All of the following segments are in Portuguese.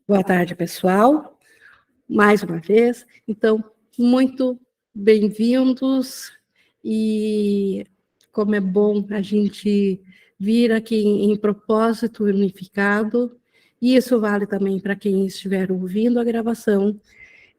Boa tarde, pessoal. Mais uma vez. Então, muito bem-vindos. E como é bom a gente vir aqui em propósito unificado. E isso vale também para quem estiver ouvindo a gravação.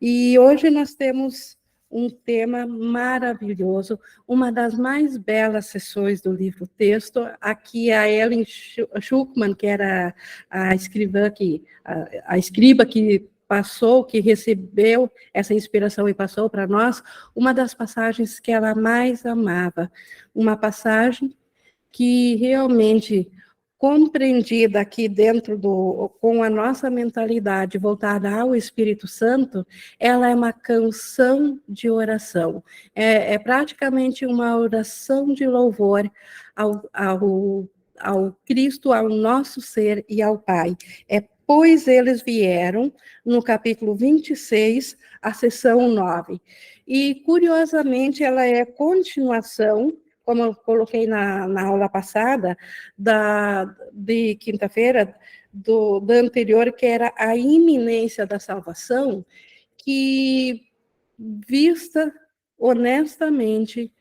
E hoje nós temos um tema maravilhoso, uma das mais belas sessões do livro-texto. Aqui a Ellen Schuckmann, que era a escriba que passou, que recebeu essa inspiração e passou para nós, uma das passagens que ela mais amava, uma passagem que realmente compreendida aqui dentro com a nossa mentalidade voltada ao Espírito Santo, ela é uma canção de oração. É praticamente uma oração de louvor ao Cristo, ao nosso ser e ao Pai. Pois eles vieram, no capítulo 26, a seção 9. E, curiosamente, ela é continuação, como eu coloquei na aula passada, de quinta-feira, da anterior, que era a iminência da salvação, que, vista honestamente,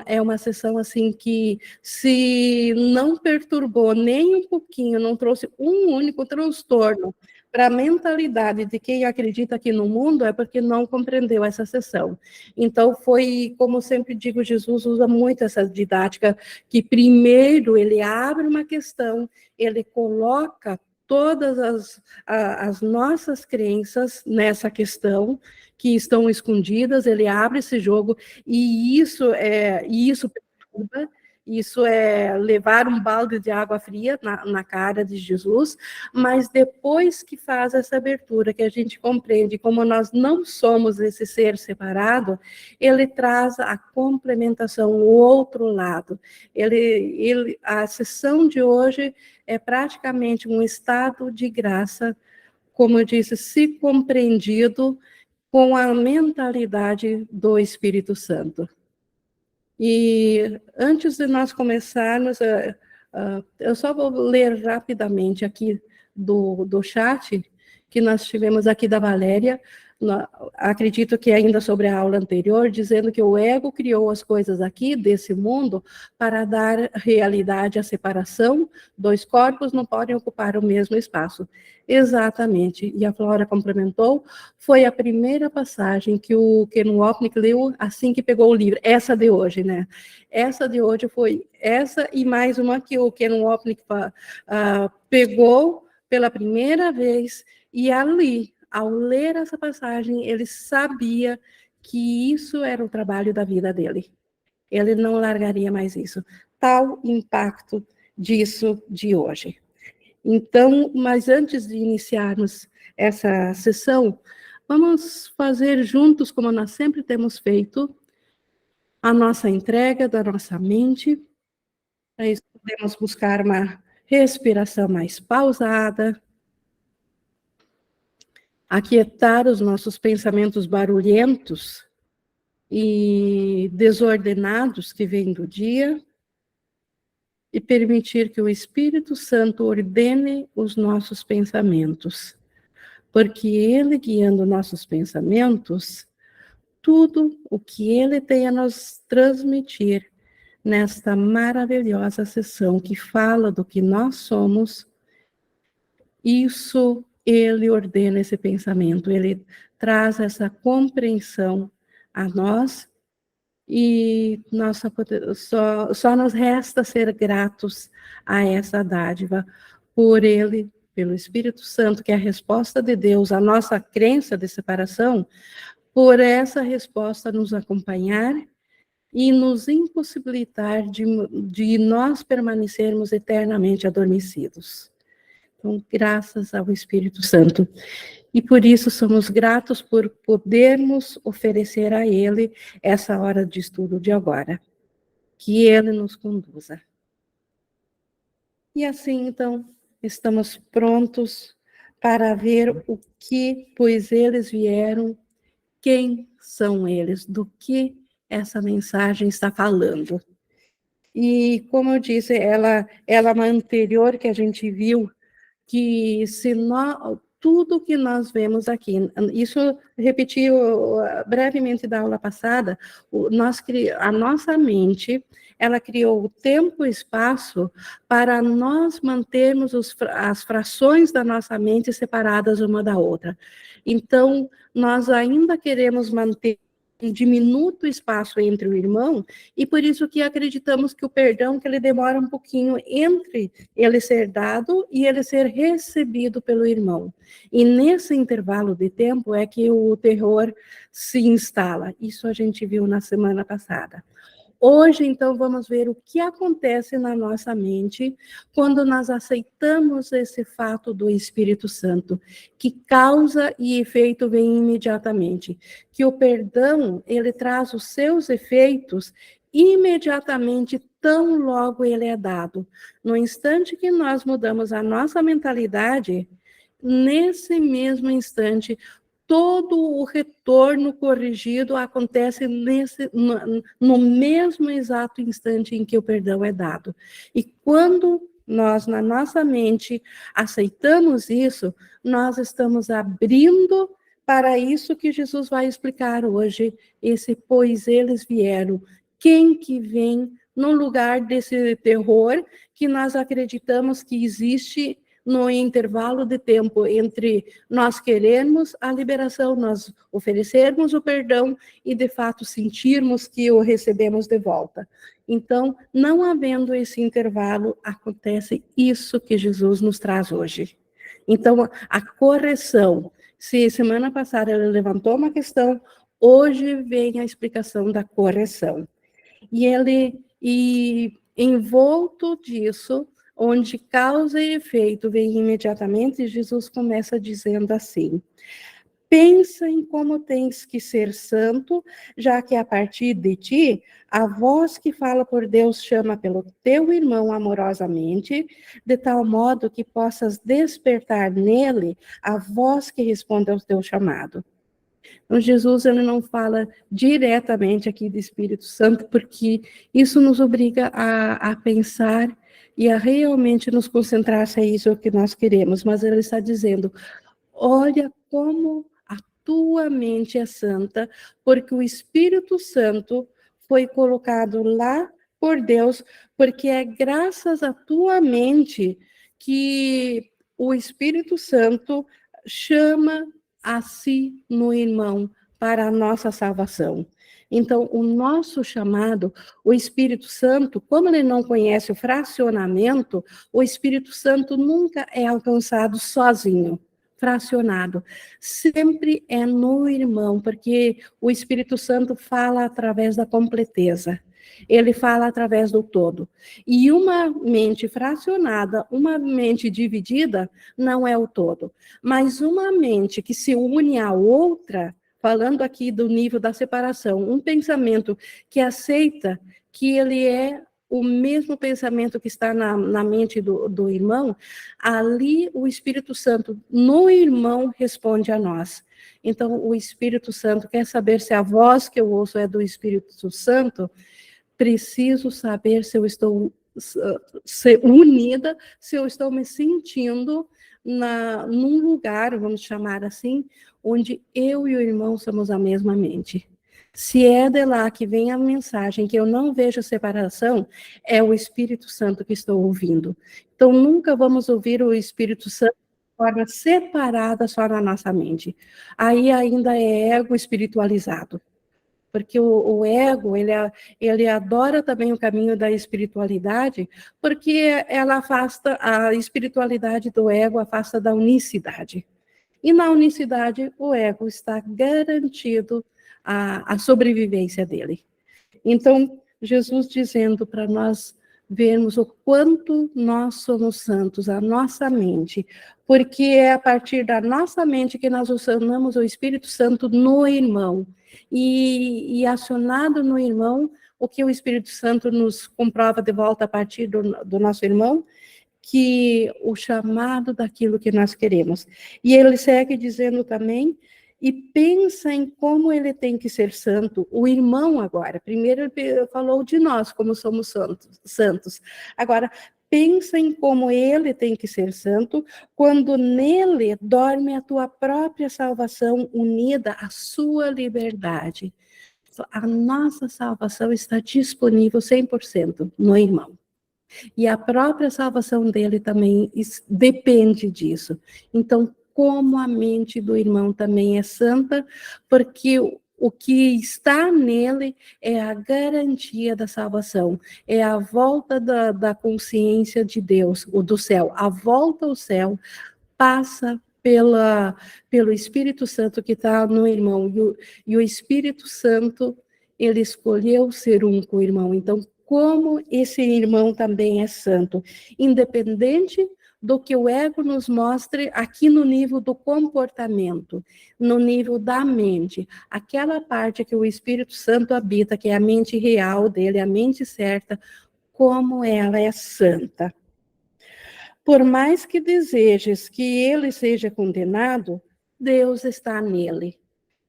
é uma sessão assim que, se não perturbou nem um pouquinho, não trouxe um único transtorno para a mentalidade de quem acredita aqui no mundo, é porque não compreendeu essa sessão. Então, foi, como sempre digo, Jesus usa muito essa didática, que primeiro ele abre uma questão, ele coloca todas as nossas crenças nessa questão, que estão escondidas, ele abre esse jogo, e isso perturba, isso é levar um balde de água fria na cara de Jesus, mas depois que faz essa abertura, que a gente compreende como nós não somos esse ser separado, ele traz a complementação, o outro lado. A sessão de hoje é praticamente um estado de graça, como eu disse, se compreendido com a mentalidade do Espírito Santo. E antes de nós começarmos, eu só vou ler rapidamente aqui do chat, que nós tivemos aqui da Valéria, acredito que ainda sobre a aula anterior, dizendo que o ego criou as coisas aqui, desse mundo, para dar realidade à separação. Dois corpos não podem ocupar o mesmo espaço. Exatamente. E a Flora complementou, foi a primeira passagem que o Ken Wapnick leu assim que pegou o livro. Essa de hoje, né? Essa de hoje foi essa e mais uma que o Ken Wapnick pegou pela primeira vez, e ali, ao ler essa passagem, ele sabia que isso era o trabalho da vida dele. Ele não largaria mais isso. Tal impacto disso de hoje. Então, mas antes de iniciarmos essa sessão, vamos fazer juntos, como nós sempre temos feito, a nossa entrega da nossa mente. Para isso, podemos buscar uma respiração mais pausada, aquietar os nossos pensamentos barulhentos e desordenados que vêm do dia, e permitir que o Espírito Santo ordene os nossos pensamentos, porque ele, guiando nossos pensamentos, tudo o que ele tem a nos transmitir nesta maravilhosa sessão que fala do que nós somos, isso ele ordena esse pensamento, ele traz essa compreensão a nós, e só nos resta ser gratos a essa dádiva, por ele, pelo Espírito Santo, que é a resposta de Deus à nossa crença de separação, por essa resposta nos acompanhar e nos impossibilitar de nós permanecermos eternamente adormecidos. Então, graças ao Espírito Santo. E por isso somos gratos por podermos oferecer a Ele essa hora de estudo de agora. Que Ele nos conduza. E assim, então, estamos prontos para ver o que, pois eles vieram, quem são eles, do que essa mensagem está falando. E, como eu disse, ela é uma anterior que a gente viu, que tudo que nós vemos aqui. Isso repeti brevemente da aula passada. A nossa mente, ela criou o tempo e espaço para nós mantermos as frações da nossa mente separadas uma da outra. Então, nós ainda queremos manter um diminuto espaço entre o irmão, e por isso que acreditamos que o perdão, que ele demora um pouquinho entre ele ser dado e ele ser recebido pelo irmão. E nesse intervalo de tempo é que o terror se instala. Isso a gente viu na semana passada. Hoje, então, vamos ver o que acontece na nossa mente quando nós aceitamos esse fato do Espírito Santo, que causa e efeito vem imediatamente. Que o perdão, ele traz os seus efeitos imediatamente, tão logo ele é dado. No instante que nós mudamos a nossa mentalidade, nesse mesmo instante, todo o retorno corrigido acontece no mesmo exato instante em que o perdão é dado. E quando nós, na nossa mente, aceitamos isso, nós estamos abrindo para isso que Jesus vai explicar hoje, pois eles vieram. Quem que vem no lugar desse terror que nós acreditamos que existe no intervalo de tempo entre nós querermos a liberação, nós oferecermos o perdão e, de fato, sentirmos que o recebemos de volta. Então, não havendo esse intervalo, acontece isso que Jesus nos traz hoje. Então, a correção, se semana passada ele levantou uma questão, hoje vem a explicação da correção. E envolto disso, onde causa e efeito vem imediatamente, Jesus começa dizendo assim: pensa em como tens que ser santo, já que a partir de ti, a voz que fala por Deus chama pelo teu irmão amorosamente, de tal modo que possas despertar nele a voz que responde ao teu chamado. Então, Jesus, ele não fala diretamente aqui do Espírito Santo, porque isso nos obriga a pensar e a realmente nos concentrar se é isso que nós queremos, mas ele está dizendo, olha como a tua mente é santa, porque o Espírito Santo foi colocado lá por Deus, porque é graças à tua mente que o Espírito Santo chama a si no irmão para a nossa salvação. Então, o nosso chamado, o Espírito Santo, como ele não conhece o fracionamento, o Espírito Santo nunca é alcançado sozinho, fracionado. Sempre é no irmão, porque o Espírito Santo fala através da completeza. Ele fala através do todo. E uma mente fracionada, uma mente dividida, não é o todo. Mas uma mente que se une à outra, falando aqui do nível da separação, um pensamento que aceita que ele é o mesmo pensamento que está na mente do irmão, ali o Espírito Santo, no irmão, responde a nós. Então, o Espírito Santo quer saber se a voz que eu ouço é do Espírito Santo, preciso saber se eu estou unida, se eu estou me sentindo num lugar, vamos chamar assim, onde eu e o irmão somos a mesma mente. Se é de lá que vem a mensagem que eu não vejo separação, é o Espírito Santo que estou ouvindo. Então, nunca vamos ouvir o Espírito Santo de forma separada só na nossa mente. Aí ainda é ego espiritualizado. Porque o ego, ele adora também o caminho da espiritualidade, porque ela afasta, a espiritualidade do ego afasta da unicidade. E na unicidade, o ego está garantido a sobrevivência dele. Então, Jesus dizendo para nós vermos o quanto nós somos santos, a nossa mente, porque é a partir da nossa mente que nós usamos o Espírito Santo no irmão, e acionado no irmão, o que o Espírito Santo nos comprova de volta a partir do nosso irmão, que o chamado daquilo que nós queremos. E ele segue dizendo também, e pensa em como ele tem que ser santo, o irmão agora. Primeiro ele falou de nós, como somos santos. Agora, pensa em como ele tem que ser santo, quando nele dorme a tua própria salvação unida à sua liberdade. A nossa salvação está disponível 100% no irmão. E a própria salvação dele também depende disso. Então, como a mente do irmão também é santa, porque o que está nele é a garantia da salvação, é a volta da consciência de Deus, ou do céu. A volta ao céu passa pelo Espírito Santo que está no irmão. E o Espírito Santo, ele escolheu ser um com o irmão. Então, como esse irmão também é santo, independente do que o ego nos mostre aqui no nível do comportamento, no nível da mente, aquela parte que o Espírito Santo habita, que é a mente real dele, a mente certa, como ela é santa. Por mais que desejes que ele seja condenado, Deus está nele.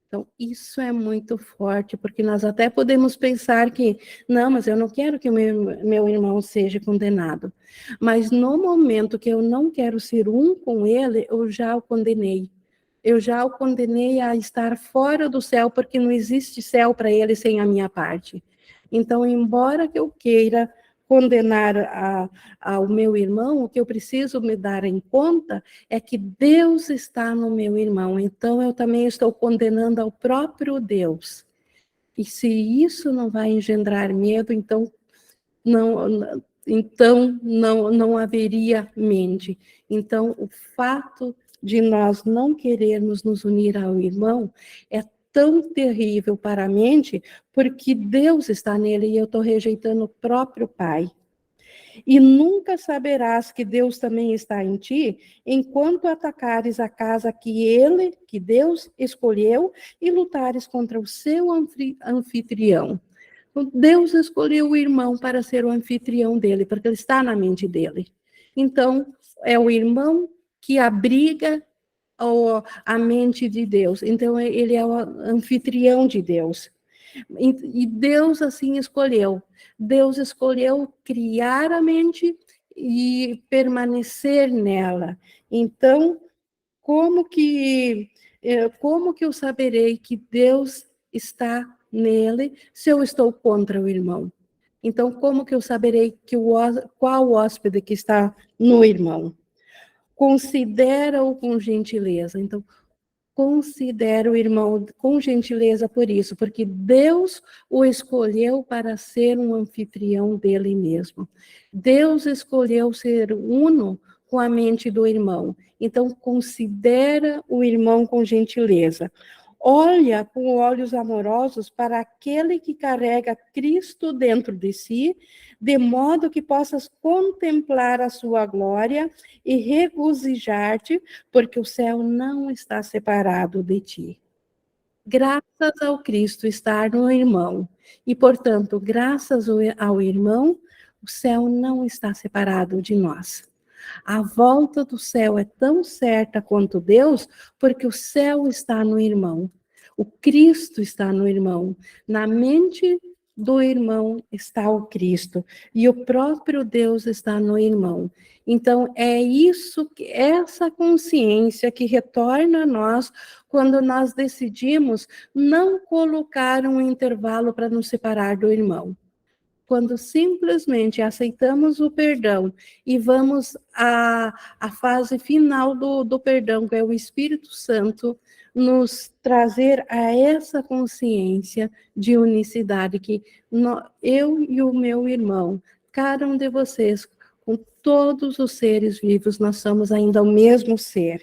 Então, isso é muito forte, porque nós até podemos pensar que, não, mas eu não quero que o meu irmão seja condenado. Mas no momento que eu não quero ser um com ele, eu já o condenei. Eu já o condenei a estar fora do céu, porque não existe céu para ele sem a minha parte. Então, embora que eu queira condenar ao meu irmão, o que eu preciso me dar em conta é que Deus está no meu irmão, então eu também estou condenando ao próprio Deus. E se isso não vai engendrar medo, então não haveria mente. Então, o fato de nós não querermos nos unir ao irmão é tão terrível para a mente, porque Deus está nele e eu estou rejeitando o próprio Pai. E nunca saberás que Deus também está em ti, enquanto atacares a casa que Deus escolheu, e lutares contra o seu anfitrião. Deus escolheu o irmão para ser o anfitrião dele, porque ele está na mente dele. Então, é o irmão que abriga a mente de Deus. Então, ele é o anfitrião de Deus. E Deus assim escolheu. Deus escolheu criar a mente e permanecer nela. Então, como que eu saberei que Deus está nele se eu estou contra o irmão? Então, como que eu saberei qual hóspede que está no irmão? Considera-o com gentileza. Então, considera o irmão com gentileza por isso, porque Deus o escolheu para ser um anfitrião dele mesmo. Deus escolheu ser uno com a mente do irmão. Então, considera o irmão com gentileza. Olha com olhos amorosos para aquele que carrega Cristo dentro de si, de modo que possas contemplar a sua glória e regozijar-te, porque o céu não está separado de ti. Graças ao Cristo estar no irmão, e, portanto, graças ao irmão, o céu não está separado de nós. A volta do céu é tão certa quanto Deus, porque o céu está no irmão. O Cristo está no irmão. Na mente do irmão está o Cristo. E o próprio Deus está no irmão. Então, é essa consciência que retorna a nós quando nós decidimos não colocar um intervalo para nos separar do irmão. Quando simplesmente aceitamos o perdão e vamos à fase final do perdão, que é o Espírito Santo, nos trazer a essa consciência de unicidade, que eu e o meu irmão, cada um de vocês, com todos os seres vivos, nós somos ainda o mesmo ser.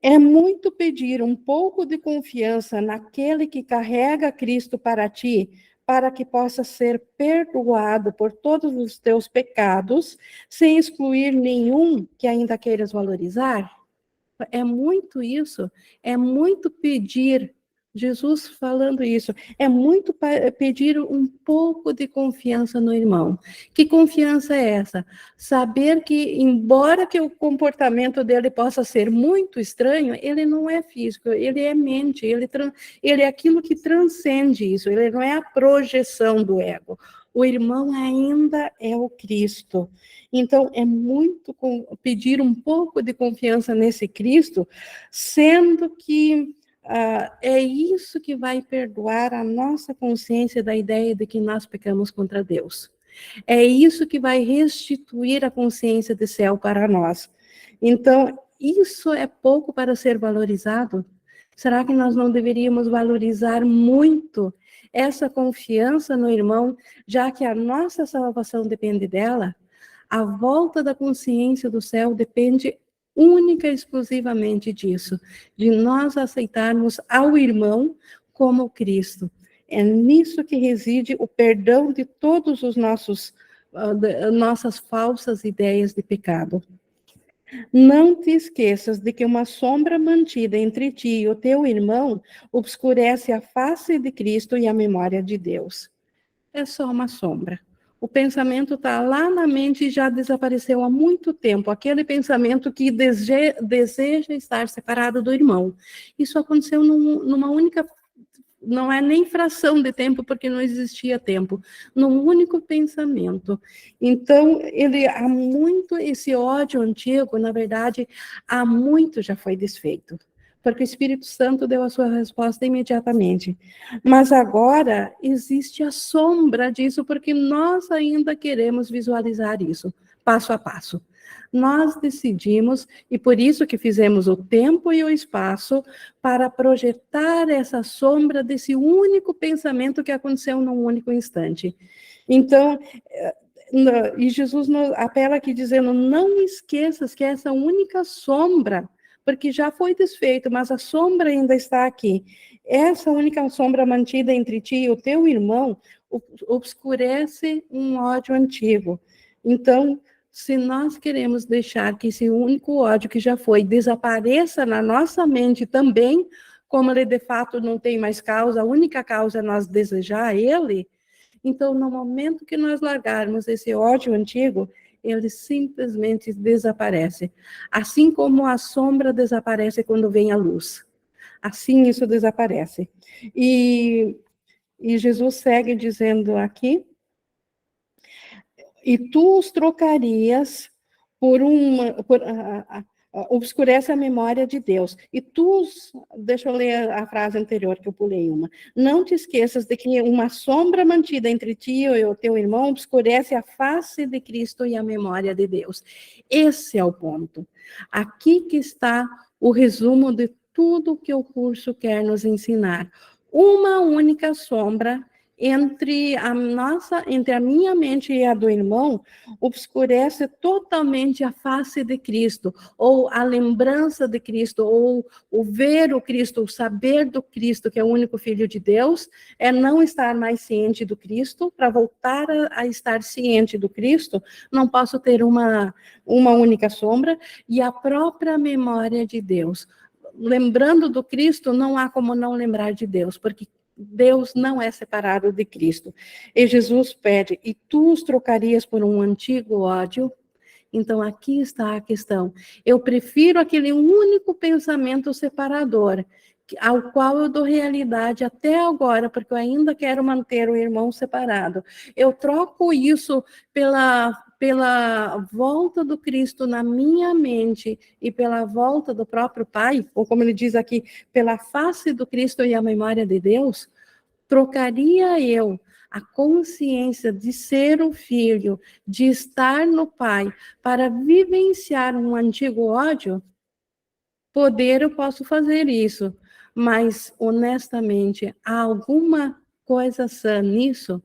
É muito pedir um pouco de confiança naquele que carrega Cristo para ti, para que possa ser perdoado por todos os teus pecados, sem excluir nenhum que ainda queiras valorizar? É muito isso, é muito pedir, Jesus falando isso, é muito pedir um pouco de confiança no irmão. Que confiança é essa? Saber que, embora que o comportamento dele possa ser muito estranho, ele não é físico, ele é mente, ele é aquilo que transcende isso, ele não é a projeção do ego. o irmão ainda é o Cristo. Então, é muito pedir um pouco de confiança nesse Cristo, sendo que é isso que vai perdoar a nossa consciência da ideia de que nós pecamos contra Deus. É isso que vai restituir a consciência de céu para nós. Então, isso é pouco para ser valorizado? Será que nós não deveríamos valorizar muito essa confiança no irmão, já que a nossa salvação depende dela? A volta da consciência do céu depende única e exclusivamente disso, de nós aceitarmos ao irmão como Cristo. É nisso que reside o perdão de todos os nossas falsas ideias de pecado. Não te esqueças de que uma sombra mantida entre ti e o teu irmão obscurece a face de Cristo e a memória de Deus. É só uma sombra. O pensamento está lá na mente e já desapareceu há muito tempo. Aquele pensamento que deseja estar separado do irmão. Isso aconteceu numa única, não é nem fração de tempo, porque não existia tempo, num único pensamento. Então, há muito, esse ódio antigo, na verdade, há muito já foi desfeito, porque o Espírito Santo deu a sua resposta imediatamente. Mas agora existe a sombra disso, porque nós ainda queremos visualizar isso, passo a passo. Nós decidimos, e por isso que fizemos o tempo e o espaço, para projetar essa sombra desse único pensamento que aconteceu num único instante. Então, e Jesus apela aqui dizendo, não esqueças que essa única sombra, porque já foi desfeito, mas a sombra ainda está aqui. Essa única sombra mantida entre ti e o teu irmão obscurece um ódio antigo. Então, se nós queremos deixar que esse único ódio que já foi desapareça na nossa mente também, como ele de fato não tem mais causa, a única causa é nós desejar ele, então, no momento que nós largarmos esse ódio antigo, ele simplesmente desaparece. Assim como a sombra desaparece quando vem a luz. Assim isso desaparece. E Jesus segue dizendo aqui, e tu os trocarias por obscurece a memória de Deus. E tu, deixa eu ler a frase anterior, que eu pulei uma. Não te esqueças de que uma sombra mantida entre ti e o teu irmão obscurece a face de Cristo e a memória de Deus. Esse é o ponto. Aqui que está o resumo de tudo que o curso quer nos ensinar. Uma única sombra entre a minha mente e a do irmão, obscurece totalmente a face de Cristo, ou a lembrança de Cristo, ou o ver o Cristo, o saber do Cristo, que é o único Filho de Deus, é não estar mais ciente do Cristo. Para voltar a estar ciente do Cristo, não posso ter uma única sombra, e a própria memória de Deus. Lembrando do Cristo, não há como não lembrar de Deus, porque Deus não é separado de Cristo. E Jesus pede, e tu os trocarias por um antigo ódio? Então, aqui está a questão. Eu prefiro aquele único pensamento separador, ao qual eu dou realidade até agora, porque eu ainda quero manter o irmão separado. Eu troco isso pela volta do Cristo na minha mente e pela volta do próprio Pai, ou como ele diz aqui, pela face do Cristo e a memória de Deus, trocaria eu a consciência de ser o filho, de estar no Pai, para vivenciar um antigo ódio? Poder, eu posso fazer isso, mas, honestamente, há alguma coisa sã nisso?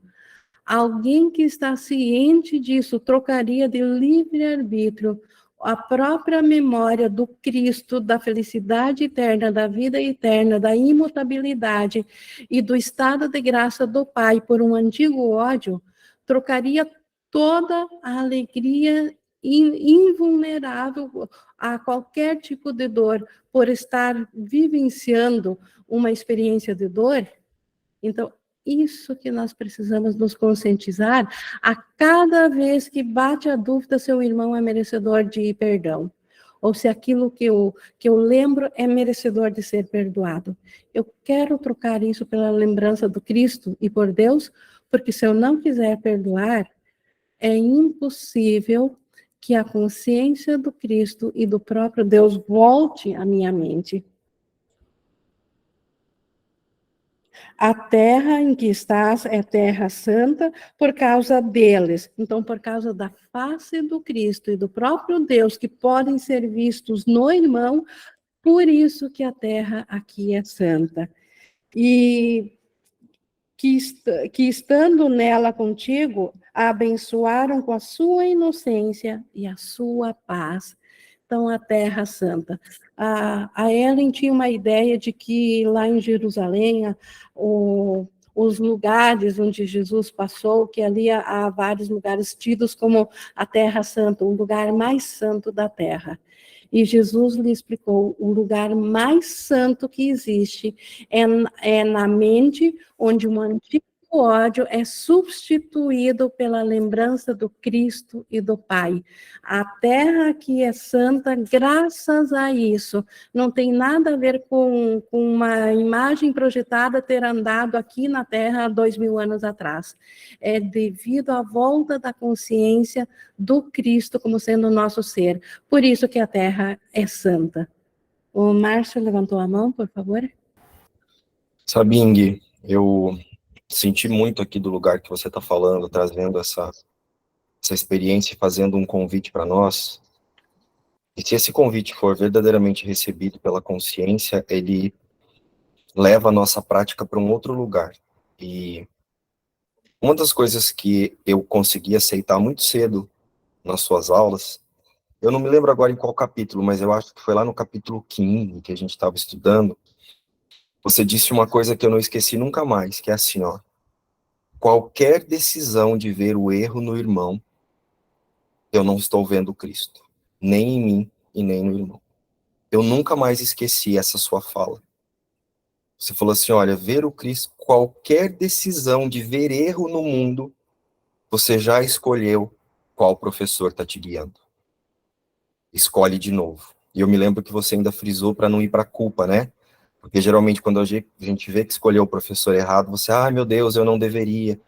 Alguém que está ciente disso trocaria de livre-arbítrio a própria memória do Cristo, da felicidade eterna, da vida eterna, da imutabilidade e do estado de graça do Pai por um antigo ódio? Trocaria toda a alegria invulnerável a qualquer tipo de dor por estar vivenciando uma experiência de dor? Então, isso que nós precisamos nos conscientizar a cada vez que bate a dúvida se o irmão é merecedor de perdão, ou se aquilo que eu lembro é merecedor de ser perdoado. Eu quero trocar isso pela lembrança do Cristo e por Deus, porque se eu não quiser perdoar, é impossível que a consciência do Cristo e do próprio Deus volte à minha mente. A terra em que estás é terra santa por causa deles. Então, por causa da face do Cristo e do próprio Deus, que podem ser vistos no irmão, por isso que a terra aqui é santa. E que estando nela contigo, a abençoaram com a sua inocência e a sua paz. Então, a Terra Santa. A Ellen tinha uma ideia de que lá em Jerusalém, os lugares onde Jesus passou, que ali há vários lugares tidos como a Terra Santa, o lugar mais santo da Terra. E Jesus lhe explicou: o lugar mais santo que existe é na mente, onde um antigo ódio é substituído pela lembrança do Cristo e do Pai. A terra aqui é santa graças a isso. Não tem nada a ver com uma imagem projetada ter andado aqui na terra há 2000 anos atrás. É devido à volta da consciência do Cristo como sendo o nosso ser. Por isso que a terra é santa. O Márcio levantou a mão, por favor. Sabing, eu senti muito aqui do lugar que você está falando, trazendo essa experiência e fazendo um convite para nós. E se esse convite for verdadeiramente recebido pela consciência, ele leva a nossa prática para um outro lugar. E uma das coisas que eu consegui aceitar muito cedo nas suas aulas, eu não me lembro agora em qual capítulo, mas eu acho que foi lá no capítulo 15 que a gente estava estudando, você disse uma coisa que eu não esqueci nunca mais, que é assim, ó: qualquer decisão de ver o erro no irmão, eu não estou vendo Cristo, nem em mim e nem no irmão. Eu nunca mais esqueci essa sua fala. Você falou assim, olha, ver o Cristo, qualquer decisão de ver erro no mundo, você já escolheu qual professor está te guiando. Escolhe de novo. E eu me lembro que você ainda frisou para não ir para a culpa, né? Porque geralmente quando a gente vê que escolheu o professor errado, você, meu Deus, eu não deveria.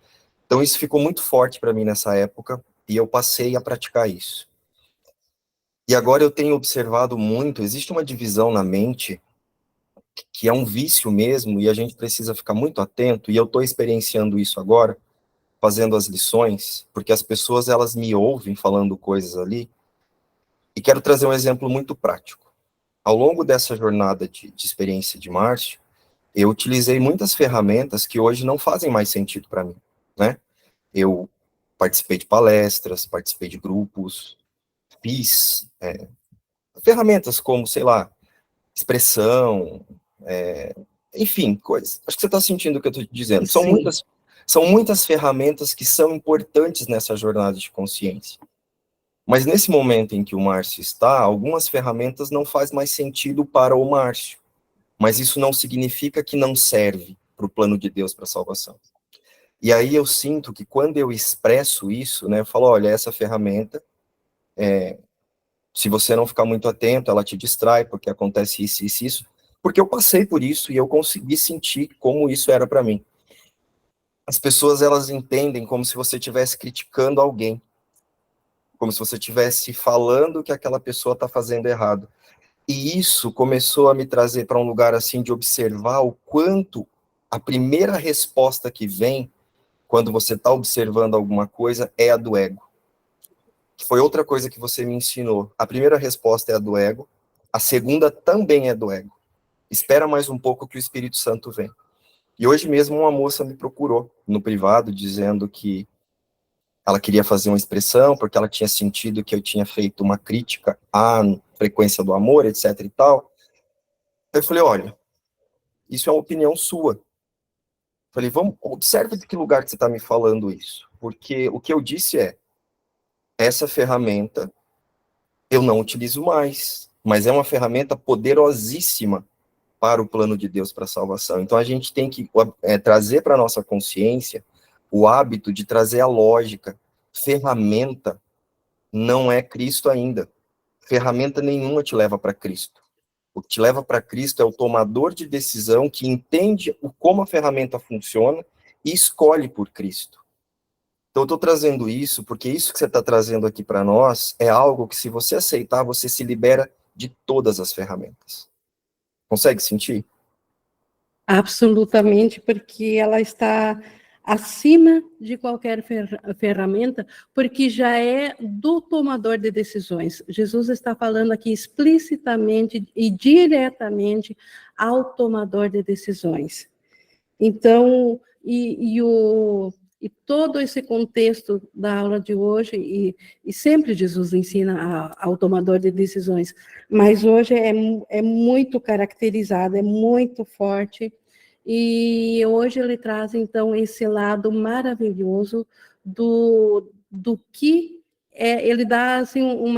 Então isso ficou muito forte para mim nessa época, e eu passei a praticar isso. E agora eu tenho observado muito, existe uma divisão na mente, que é um vício mesmo, e a gente precisa ficar muito atento, e eu estou experienciando isso agora, fazendo as lições, porque as pessoas, elas me ouvem falando coisas ali, e quero trazer um exemplo muito prático. Ao longo dessa jornada de experiência de Márcio, eu utilizei muitas ferramentas que hoje não fazem mais sentido para mim, né? Eu participei de palestras, participei de grupos, fiz ferramentas como, sei lá, expressão, enfim, coisas. Acho que você está sentindo o que eu estou te dizendo. São muitas ferramentas que são importantes nessa jornada de consciência. Mas nesse momento em que o Márcio está, algumas ferramentas não faz mais sentido para o Márcio. Mas isso não significa que não serve para o plano de Deus para a salvação. E aí eu sinto que quando eu expresso isso, né, eu falo, olha, essa ferramenta, se você não ficar muito atento, ela te distrai, porque acontece isso, isso, isso. Porque eu passei por isso e eu consegui sentir como isso era para mim. As pessoas, elas entendem como se você estivesse criticando alguém, como se você estivesse falando que aquela pessoa está fazendo errado. E isso começou a me trazer para um lugar assim de observar o quanto a primeira resposta que vem quando você está observando alguma coisa é a do ego. Foi outra coisa que você me ensinou. A primeira resposta é a do ego, a segunda também é do ego. Espera mais um pouco que o Espírito Santo vem. E hoje mesmo uma moça me procurou no privado, dizendo que ela queria fazer uma expressão, porque ela tinha sentido que eu tinha feito uma crítica à frequência do amor, etc e tal. Eu falei, olha, isso é uma opinião sua. Eu falei, observa de que lugar que você está me falando isso. Porque o que eu disse é, essa ferramenta eu não utilizo mais, mas é uma ferramenta poderosíssima para o plano de Deus para a salvação. Então a gente tem que trazer para a nossa consciência o hábito de trazer a lógica. Ferramenta não é Cristo ainda. Ferramenta nenhuma te leva para Cristo. O que te leva para Cristo é o tomador de decisão que entende como a ferramenta funciona e escolhe por Cristo. Então eu estou trazendo isso porque isso que você está trazendo aqui para nós é algo que, se você aceitar, você se libera de todas as ferramentas. Consegue sentir? Absolutamente, porque ela está acima de qualquer ferramenta, porque já é do tomador de decisões. Jesus está falando aqui explicitamente e diretamente ao tomador de decisões. Então, e todo esse contexto da aula de hoje, e sempre Jesus ensina ao tomador de decisões, mas hoje é muito caracterizado, é muito forte, e hoje ele traz, então, esse lado maravilhoso do que ele dá, assim, um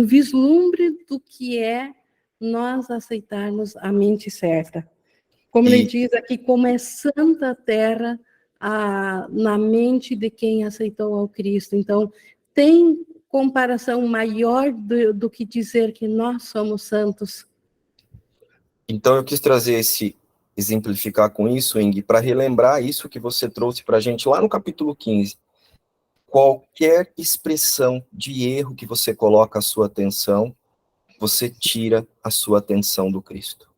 vislumbre do que é nós aceitarmos a mente certa. Como ele diz aqui, como é santa a terra na mente de quem aceitou ao Cristo. Então, tem comparação maior do que dizer que nós somos santos. Então eu quis trazer exemplificar com isso, Ing, para relembrar isso que você trouxe para a gente lá no capítulo 15. Qualquer expressão de erro que você coloca a sua atenção, você tira a sua atenção do Cristo.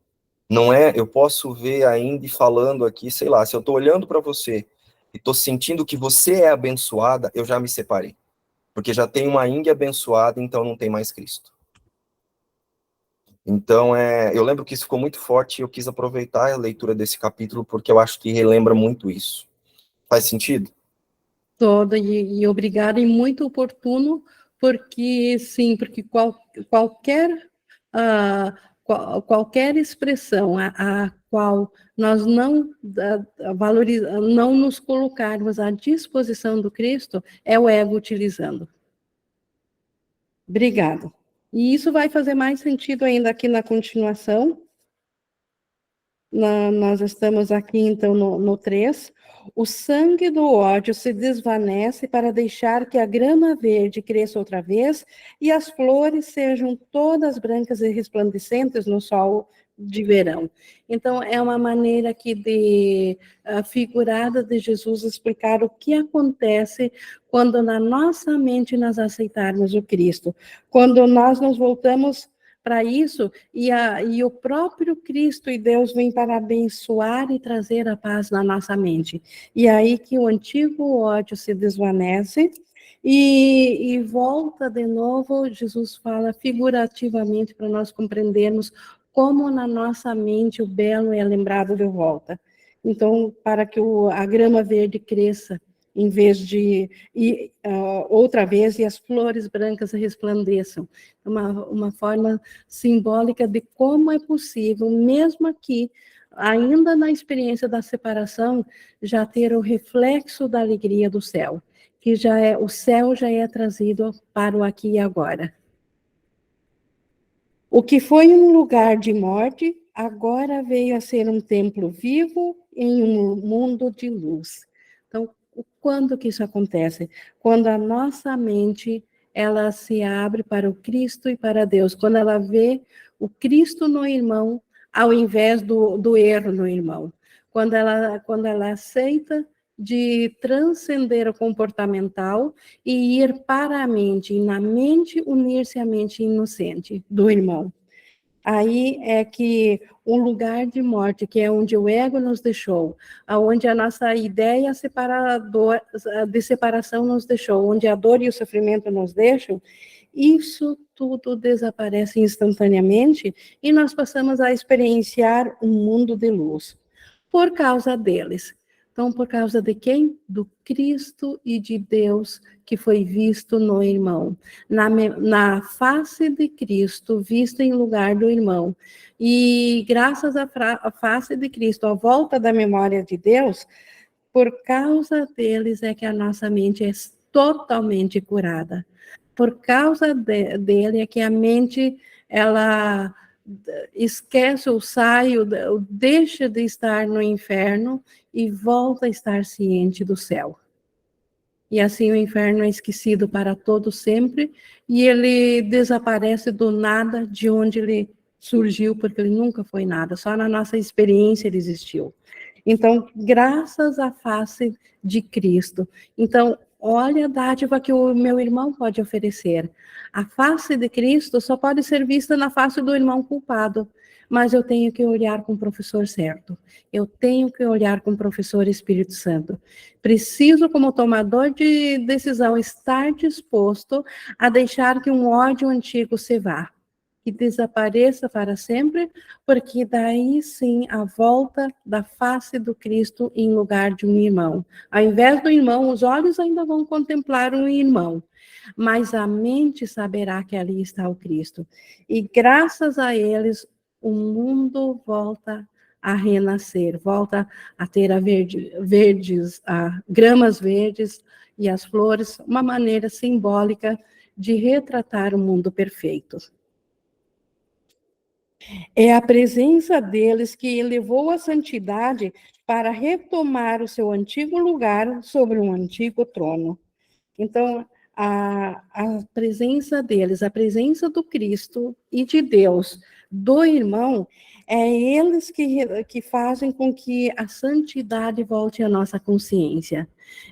Não é, eu posso ver a Indy falando aqui, sei lá, se eu estou olhando para você e estou sentindo que você é abençoada, eu já me separei. Porque já tem uma Indy abençoada, então não tem mais Cristo. Então, eu lembro que isso ficou muito forte e eu quis aproveitar a leitura desse capítulo porque eu acho que relembra muito isso. Faz sentido? Toda, e obrigada, e muito oportuno, porque, sim, porque qualquer expressão a qual nós não não nos colocarmos à disposição do Cristo, é o ego utilizando. Obrigada. E isso vai fazer mais sentido ainda aqui na continuação. Nós estamos aqui, então, no 3. O sangue do ódio se desvanece para deixar que a grama verde cresça outra vez e as flores sejam todas brancas e resplandecentes no sol de verão. Então, é uma maneira aqui figurada de Jesus explicar o que acontece quando na nossa mente nós aceitarmos o Cristo. Quando nós nos voltamos para isso, e o próprio Cristo e Deus vêm para abençoar e trazer a paz na nossa mente. E aí que o antigo ódio se desvanece e volta de novo. Jesus fala figurativamente para nós compreendermos como na nossa mente o belo é lembrado de volta. Então, para que a grama verde cresça, em vez de outra vez, e as flores brancas resplandeçam. Uma forma simbólica de como é possível, mesmo aqui, ainda na experiência da separação, já ter o reflexo da alegria do céu, que o céu já é trazido para o aqui e agora. O que foi um lugar de morte, agora veio a ser um templo vivo em um mundo de luz. Então, quando que isso acontece? Quando a nossa mente ela se abre para o Cristo e para Deus, quando ela vê o Cristo no irmão, ao invés do erro no irmão. Quando ela aceita de transcender o comportamental e ir para a mente, e na mente unir-se à mente inocente do irmão. Aí é que um lugar de morte, que é onde o ego nos deixou, aonde a nossa ideia de separação nos deixou, onde a dor e o sofrimento nos deixam, isso tudo desaparece instantaneamente e nós passamos a experienciar um mundo de luz. Por causa deles. Então, por causa de quem? Do Cristo e de Deus que foi visto no irmão. Na face de Cristo, vista em lugar do irmão. E graças à face de Cristo, à volta da memória de Deus, por causa deles é que a nossa mente é totalmente curada. Por causa dele é que a mente, ela esquece ou sai, ou deixa de estar no inferno e volta a estar ciente do céu. E assim o inferno é esquecido para todo sempre e ele desaparece do nada de onde ele surgiu, porque ele nunca foi nada, só na nossa experiência ele existiu. Então, graças à face de Cristo. Então, olha a dádiva que o meu irmão pode oferecer. A face de Cristo só pode ser vista na face do irmão culpado, mas eu tenho que olhar com o professor certo. Eu tenho que olhar com o professor Espírito Santo. Preciso, como tomador de decisão, estar disposto a deixar que um ódio antigo se vá, que desapareça para sempre, porque daí sim a volta da face do Cristo em lugar de um irmão. Ao invés do irmão, os olhos ainda vão contemplar um irmão, mas a mente saberá que ali está o Cristo. E graças a eles, o mundo volta a renascer, volta a ter gramas verdes e as flores, uma maneira simbólica de retratar o mundo perfeito. É a presença deles que elevou a santidade para retomar o seu antigo lugar sobre um antigo trono. Então, a presença deles, a presença do Cristo e de Deus, do irmão, é eles que fazem com que a santidade volte à nossa consciência.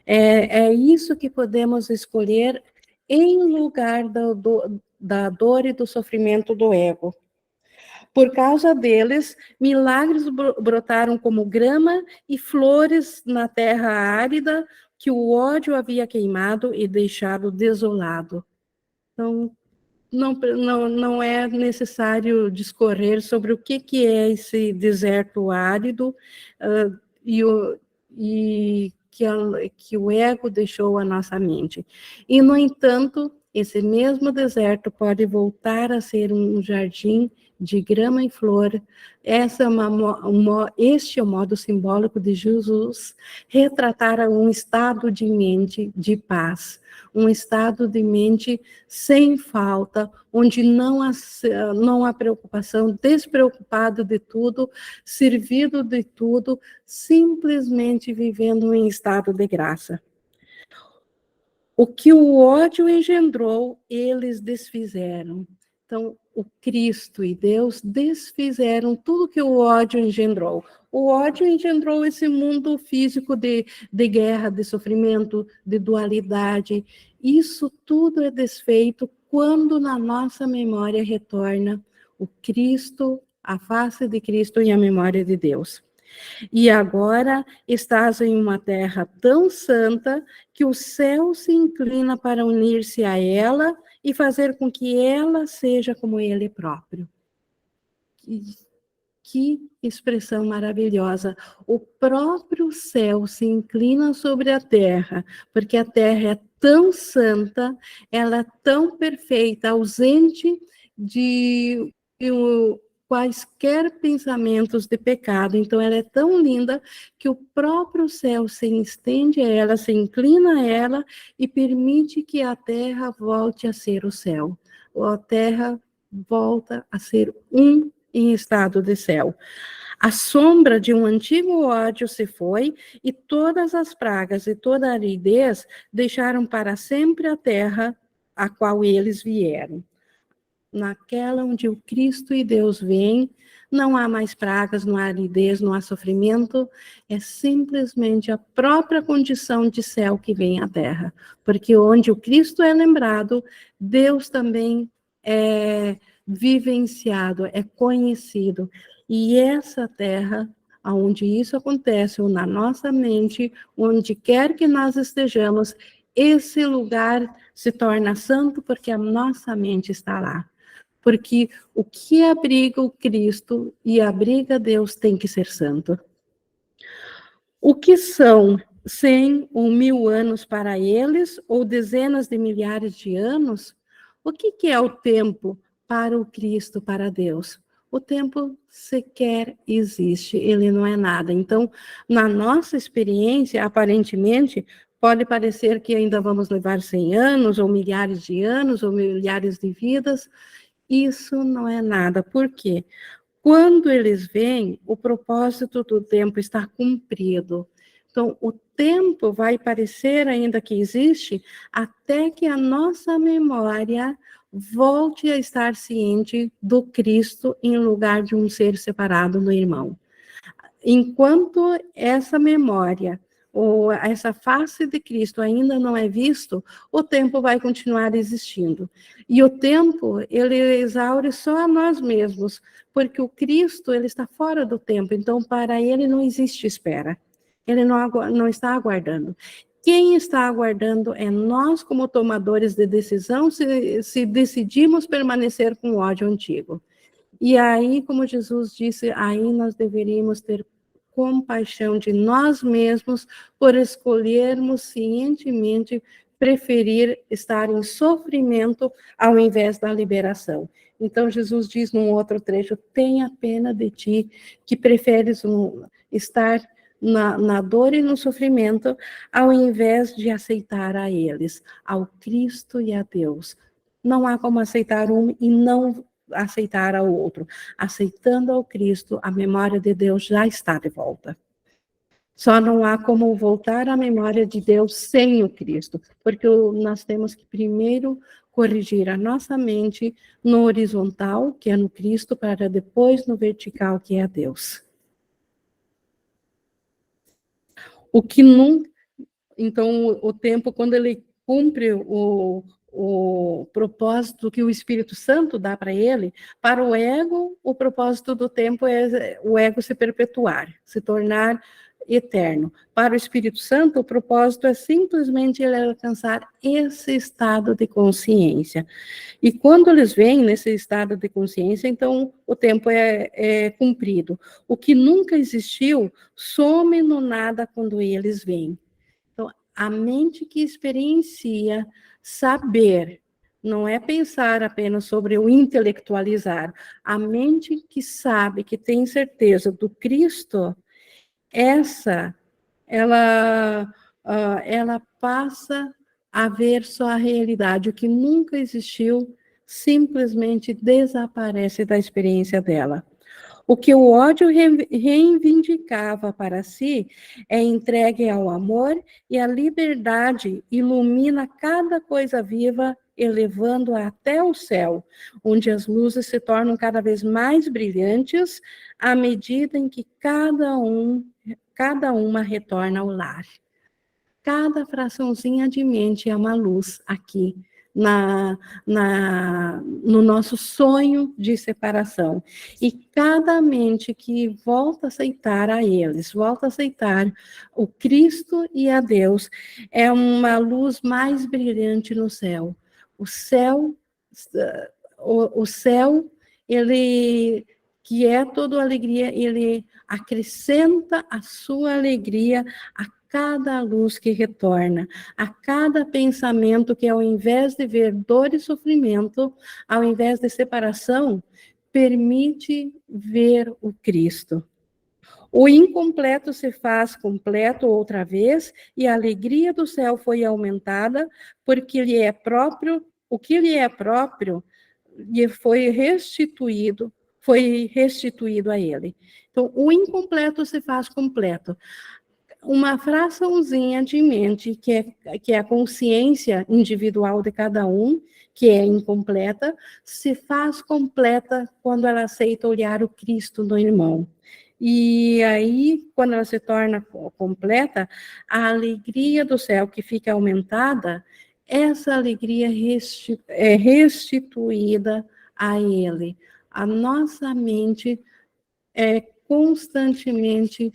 É isso que podemos escolher em lugar da dor e do sofrimento do ego. Por causa deles, milagres brotaram como grama e flores na terra árida que o ódio havia queimado e deixado desolado. Então, não é necessário discorrer sobre o que é esse deserto árido e que o ego deixou à nossa mente. E, no entanto, esse mesmo deserto pode voltar a ser um jardim de grama e flor. Este é o modo simbólico de Jesus retratar um estado de mente de paz, um estado de mente sem falta, onde não há preocupação, despreocupado de tudo, servido de tudo, simplesmente vivendo em estado de graça. O que o ódio engendrou, eles desfizeram. Então, o Cristo e Deus desfizeram tudo que o ódio engendrou. O ódio engendrou esse mundo físico de guerra, de sofrimento, de dualidade. Isso tudo é desfeito quando na nossa memória retorna o Cristo, a face de Cristo e a memória de Deus. E agora estás em uma terra tão santa que o céu se inclina para unir-se a ela e fazer com que ela seja como ele próprio. Que expressão maravilhosa. O próprio céu se inclina sobre a terra, porque a terra é tão santa, ela é tão perfeita, ausente de quaisquer pensamentos de pecado. Então, ela é tão linda que o próprio céu se estende a ela, se inclina a ela e permite que a terra volte a ser o céu. A terra volta a ser em estado de céu. A sombra de um antigo ódio se foi, e todas as pragas e toda a aridez deixaram para sempre a terra a qual eles vieram. Naquela onde o Cristo e Deus vêm, não há mais pragas, não há aridez, não há sofrimento, é simplesmente a própria condição de céu que vem à terra. Porque onde o Cristo é lembrado, Deus também é vivenciado, é conhecido. E essa terra, onde isso acontece, ou na nossa mente, onde quer que nós estejamos, esse lugar se torna santo porque a nossa mente está lá. Porque o que abriga o Cristo e abriga Deus tem que ser santo. O que são 100 ou 1000 anos para eles, ou dezenas de milhares de anos? O que é o tempo para o Cristo, para Deus? O tempo sequer existe, ele não é nada. Então, na nossa experiência, aparentemente, pode parecer que ainda vamos levar 100 anos, ou milhares de anos, ou milhares de vidas. Isso não é nada. Por quê? Quando eles vêm, o propósito do tempo está cumprido. Então, o tempo vai parecer ainda que existe até que a nossa memória volte a estar ciente do Cristo em lugar de um ser separado do irmão. enquanto essa memória, ou essa face de Cristo ainda não é visto, o tempo vai continuar existindo. E o tempo, ele exaure só a nós mesmos, porque o Cristo, ele está fora do tempo, então para ele não existe espera. Ele não está aguardando. Quem está aguardando é nós, como tomadores de decisão, se decidimos permanecer com o ódio antigo. E aí, como Jesus disse, aí nós deveríamos ter compaixão de nós mesmos por escolhermos cientemente preferir estar em sofrimento ao invés da liberação. Então, Jesus diz num outro trecho, tenha pena de ti, que preferes estar na dor e no sofrimento, ao invés de aceitar a eles, ao Cristo e a Deus. Não há como aceitar um e não aceitar ao outro. Aceitando ao Cristo, a memória de Deus já está de volta. Só não há como voltar à memória de Deus sem o Cristo, porque nós temos que primeiro corrigir a nossa mente no horizontal, que é no Cristo, para depois no vertical, que é Deus. O que não... Então, o tempo, quando ele cumpre o propósito que o Espírito Santo dá para ele, para o ego, o propósito do tempo é o ego se perpetuar, se tornar eterno. Para o Espírito Santo, o propósito é simplesmente ele alcançar esse estado de consciência. E quando eles vêm nesse estado de consciência, então o tempo é cumprido. O que nunca existiu some no nada quando eles vêm. Então, a mente que experiencia saber, não é pensar apenas sobre o intelectualizar. A mente que sabe, que tem certeza do Cristo, ela passa a ver só a realidade. O que nunca existiu simplesmente desaparece da experiência dela. O que o ódio reivindicava para si é entregue ao amor, e a liberdade ilumina cada coisa viva, elevando-a até o céu, onde as luzes se tornam cada vez mais brilhantes à medida em que cada uma retorna ao lar. Cada fraçãozinha de mente é uma luz aqui, no nosso sonho de separação. E cada mente que volta a aceitar a eles, volta a aceitar o Cristo e a Deus, é uma luz mais brilhante no céu. O céu, ele, que é toda alegria, ele acrescenta a sua alegria a cada luz que retorna, a cada pensamento que, ao invés de ver dor e sofrimento, ao invés de separação, permite ver o Cristo. O incompleto se faz completo outra vez, e a alegria do céu foi aumentada, porque lhe é próprio, o que lhe é próprio lhe foi restituído a ele. Então, o incompleto se faz completo. Uma fraçãozinha de mente, que é a consciência individual de cada um, que é incompleta, se faz completa quando ela aceita olhar o Cristo no irmão. E aí, quando ela se torna completa, a alegria do céu que fica aumentada, essa alegria é restituída a ele. A nossa mente é constantemente,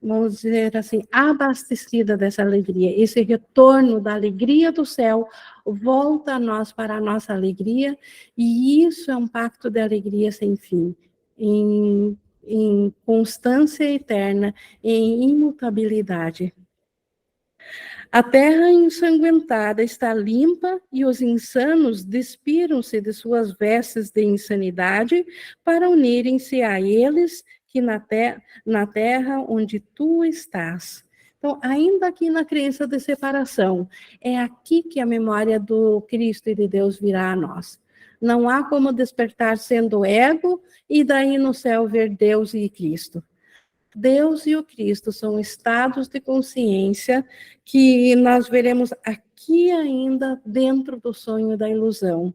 vamos dizer assim, abastecida dessa alegria. Esse retorno da alegria do céu volta a nós para a nossa alegria, e isso é um pacto de alegria sem fim, em constância eterna, em imutabilidade. A terra ensanguentada está limpa, e os insanos despiram-se de suas vestes de insanidade para unirem-se a eles que na terra onde tu estás. Então, ainda aqui na crença de separação, é aqui que a memória do Cristo e de Deus virá a nós. Não há como despertar sendo ego e daí no céu ver Deus e Cristo. Deus e o Cristo são estados de consciência que nós veremos aqui ainda dentro do sonho da ilusão.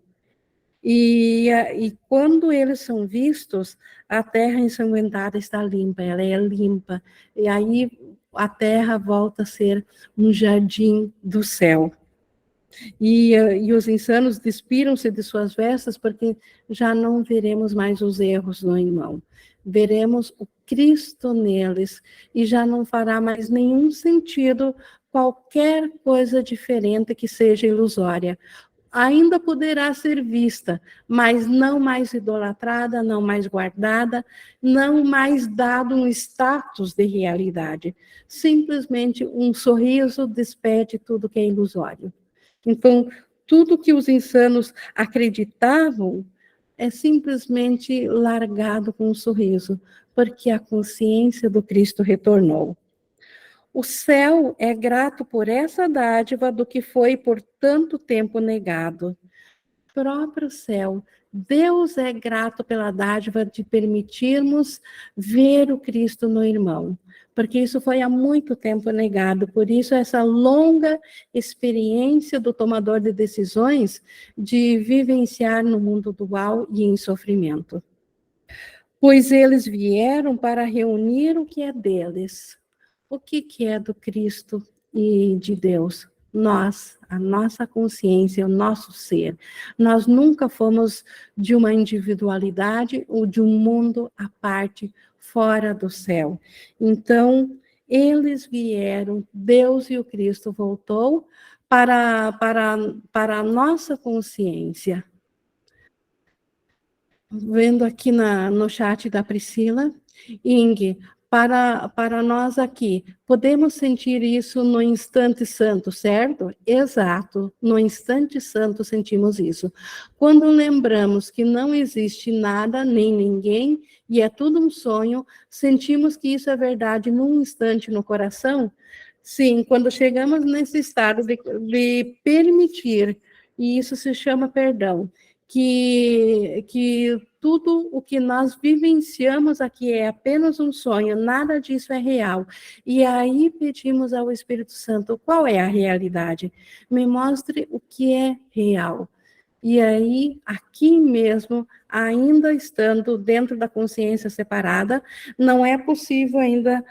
E quando eles são vistos, a terra ensanguentada está limpa, ela é limpa. E aí a terra volta a ser um jardim do céu. E os insanos despiram-se de suas vestes, porque já não veremos mais os erros do irmão. Veremos o Cristo neles, e já não fará mais nenhum sentido qualquer coisa diferente que seja ilusória. Ainda poderá ser vista, mas não mais idolatrada, não mais guardada, não mais dado um status de realidade. Simplesmente um sorriso despede tudo que é ilusório. Então, tudo que os insanos acreditavam é simplesmente largado com um sorriso, porque a consciência do Cristo retornou. O céu é grato por essa dádiva do que foi por tanto tempo negado. O próprio céu, Deus é grato pela dádiva de permitirmos ver o Cristo no irmão, porque isso foi há muito tempo negado, por isso essa longa experiência do tomador de decisões de vivenciar no mundo dual e em sofrimento. Pois eles vieram para reunir o que é deles. O que é do Cristo e de Deus? Nós, a nossa consciência, o nosso ser. Nós nunca fomos de uma individualidade ou de um mundo à parte, fora do céu. Então, eles vieram, Deus e o Cristo voltou para a nossa consciência. Vendo aqui no chat da Priscila, Ing, para nós aqui, podemos sentir isso no instante santo, certo? Exato, no instante santo sentimos isso. Quando lembramos que não existe nada, nem ninguém, e é tudo um sonho, sentimos que isso é verdade num instante no coração? Sim, quando chegamos nesse estado de permitir, e isso se chama perdão, que tudo o que nós vivenciamos aqui é apenas um sonho, nada disso é real. E aí pedimos ao Espírito Santo, qual é a realidade? Me mostre o que é real. E aí, aqui mesmo, ainda estando dentro da consciência separada, não é possível ainda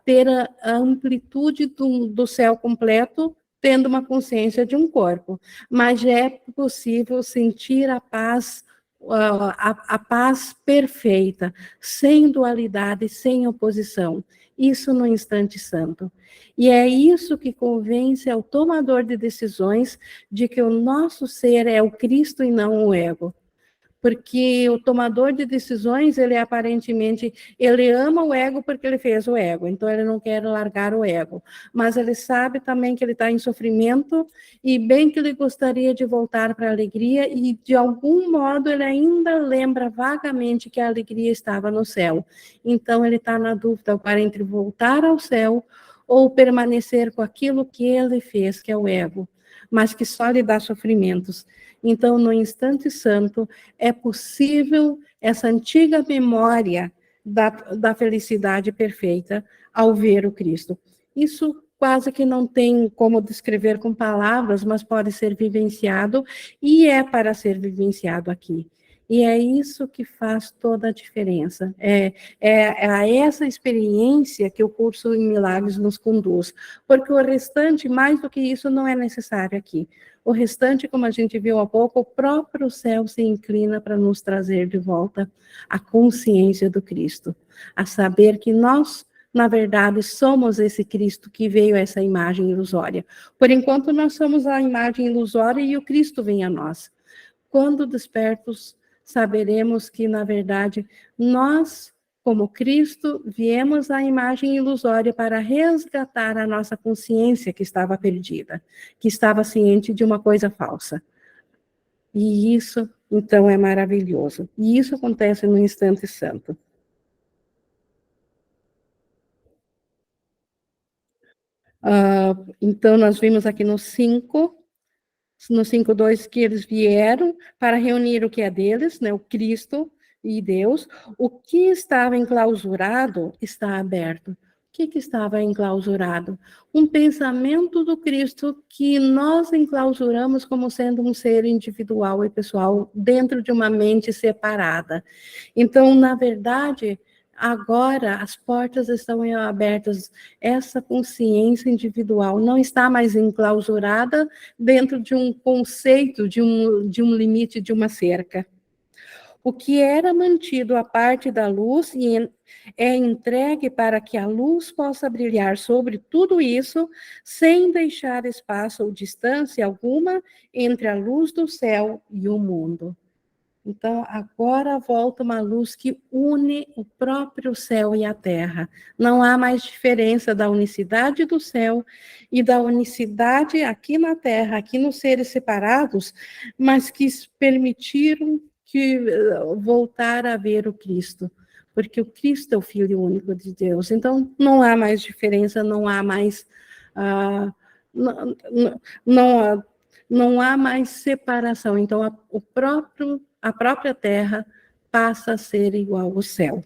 ter a amplitude do céu completo, tendo uma consciência de um corpo, mas é possível sentir a paz, a paz perfeita, sem dualidade, sem oposição. Isso no instante santo. E é isso que convence ao tomador de decisões de que o nosso ser é o Cristo e não o ego. Porque o tomador de decisões, ele aparentemente, ele ama o ego porque ele fez o ego, então ele não quer largar o ego. Mas ele sabe também que ele está em sofrimento e bem que ele gostaria de voltar para a alegria e de algum modo ele ainda lembra vagamente que a alegria estava no céu. Então ele está na dúvida agora entre voltar ao céu ou permanecer com aquilo que ele fez, que é o ego, mas que só lhe dá sofrimentos. Então, no instante santo, é possível essa antiga memória da felicidade perfeita ao ver o Cristo. Isso quase que não tem como descrever com palavras, mas pode ser vivenciado e é para ser vivenciado aqui. E é isso que faz toda a diferença. É a essa experiência que o curso em Milagres nos conduz, porque o restante, mais do que isso, não é necessário aqui. O restante, como a gente viu há pouco, o próprio céu se inclina para nos trazer de volta a consciência do Cristo, a saber que nós, na verdade, somos esse Cristo que veio a essa imagem ilusória. Por enquanto, nós somos a imagem ilusória e o Cristo vem a nós. Quando despertos, saberemos que, na verdade, nós, como Cristo, viemos à imagem ilusória para resgatar a nossa consciência que estava perdida, que estava ciente de uma coisa falsa. E isso, então, é maravilhoso. E isso acontece no instante santo. Então, nós vimos aqui no 5:2, que eles vieram para reunir o que é deles, né, o Cristo e Deus. O que estava enclausurado está aberto. que estava enclausurado? Um pensamento do Cristo que nós enclausuramos como sendo um ser individual e pessoal dentro de uma mente separada. Então, na verdade, agora as portas estão abertas. Essa consciência individual não está mais enclausurada dentro de um conceito, de um limite, de uma cerca. O que era mantido à parte da luz é entregue para que a luz possa brilhar sobre tudo isso, sem deixar espaço ou distância alguma entre a luz do céu e o mundo. Então, agora volta uma luz que une o próprio céu e a terra. Não há mais diferença da unicidade do céu e da unicidade aqui na terra, aqui nos seres separados, mas que permitiram que voltar a ver o Cristo, porque o Cristo é o Filho único de Deus. Então, não há mais diferença, não há mais... não há mais separação. Então, a própria terra passa a ser igual ao céu.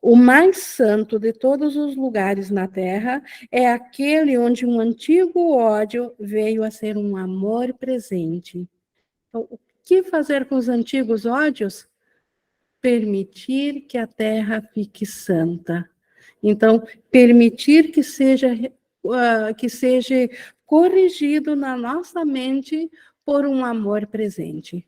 O mais santo de todos os lugares na terra é aquele onde um antigo ódio veio a ser um amor presente. Então, o que fazer com os antigos ódios? Permitir que a terra fique santa. Então, permitir que seja corrigido na nossa mente por um amor presente.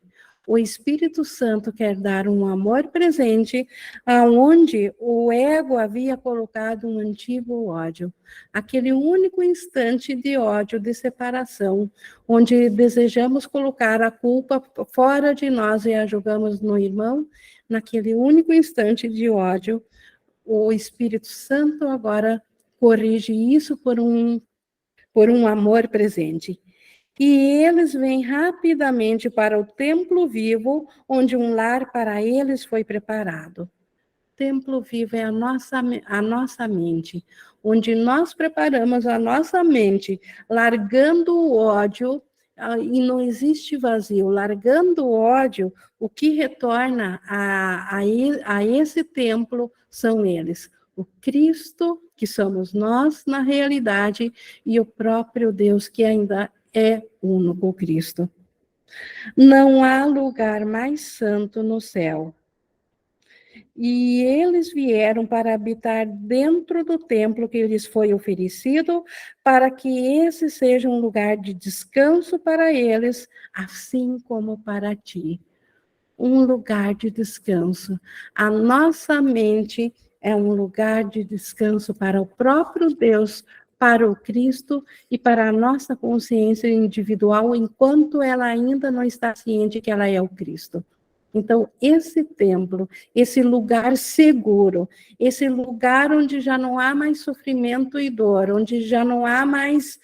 O Espírito Santo quer dar um amor presente aonde o ego havia colocado um antigo ódio. Aquele único instante de ódio, de separação, onde desejamos colocar a culpa fora de nós e a jogamos no irmão, naquele único instante de ódio, o Espírito Santo agora corrige isso por um amor presente. E eles vêm rapidamente para o templo vivo, onde um lar para eles foi preparado. Templo vivo é a nossa mente, onde nós preparamos a nossa mente, largando o ódio, e não existe vazio, largando o ódio, o que retorna a esse templo são eles. O Cristo, que somos nós na realidade, e o próprio Deus, que ainda é uno com Cristo. Não há lugar mais santo no céu. E eles vieram para habitar dentro do templo que lhes foi oferecido, para que esse seja um lugar de descanso para eles, assim como para ti. Um lugar de descanso. A nossa mente é um lugar de descanso para o próprio Deus, para o Cristo e para a nossa consciência individual, enquanto ela ainda não está ciente que ela é o Cristo. Então, esse templo, esse lugar seguro, esse lugar onde já não há mais sofrimento e dor, onde já não há mais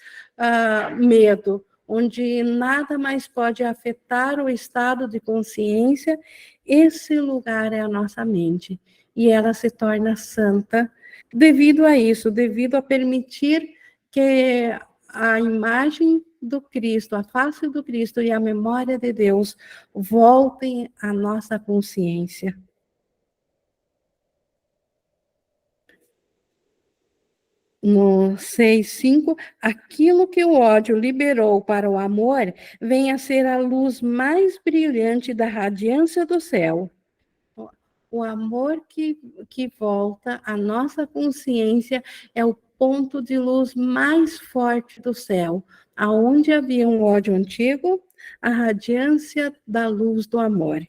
medo, onde nada mais pode afetar o estado de consciência, esse lugar é a nossa mente. E ela se torna santa devido a isso, devido a permitir que a imagem do Cristo, a face do Cristo e a memória de Deus voltem à nossa consciência. No 6:5, aquilo que o ódio liberou para o amor vem a ser a luz mais brilhante da radiância do céu. O amor que volta à nossa consciência é o ponto de luz mais forte do céu. Aonde havia um ódio antigo, a radiância da luz do amor.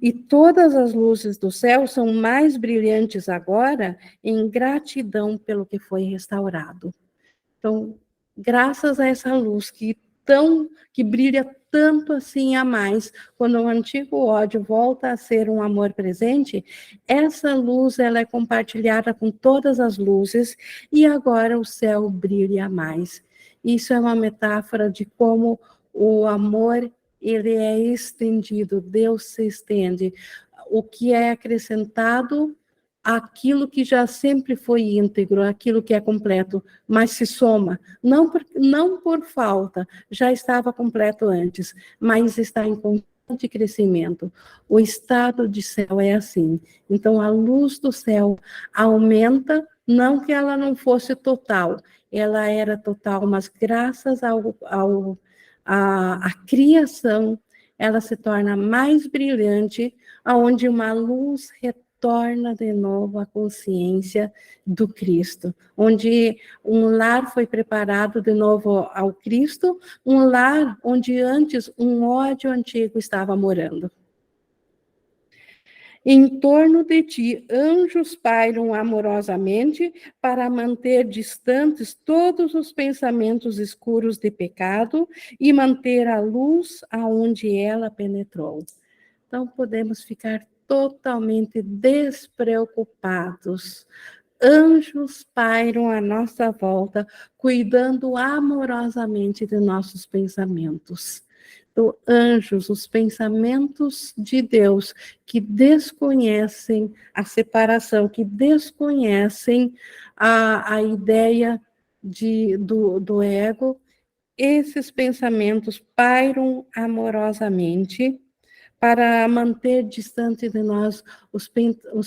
E todas as luzes do céu são mais brilhantes agora em gratidão pelo que foi restaurado. Então, graças a essa luz que brilha tanto assim a mais, quando o antigo ódio volta a ser um amor presente, essa luz ela é compartilhada com todas as luzes e agora o céu brilha mais. Isso é uma metáfora de como o amor ele é estendido, Deus se estende. O que é acrescentado, aquilo que já sempre foi íntegro, aquilo que é completo, mas se soma, não por falta, já estava completo antes, mas está em constante crescimento. O estado de céu é assim. Então, a luz do céu aumenta Não que ela não fosse total, ela era total, mas graças à criação, ela se torna mais brilhante, aonde uma luz retorna de novo à consciência do Cristo, onde um lar foi preparado de novo ao Cristo, um lar onde antes um ódio antigo estava morando. Em torno de ti, anjos pairam amorosamente para manter distantes todos os pensamentos escuros de pecado e manter a luz aonde ela penetrou. Então, podemos ficar totalmente despreocupados. Anjos pairam à nossa volta, cuidando amorosamente de nossos pensamentos. Então, anjos, os pensamentos de Deus, que desconhecem a separação, que desconhecem a ideia do ego, esses pensamentos pairam amorosamente para manter distante de nós os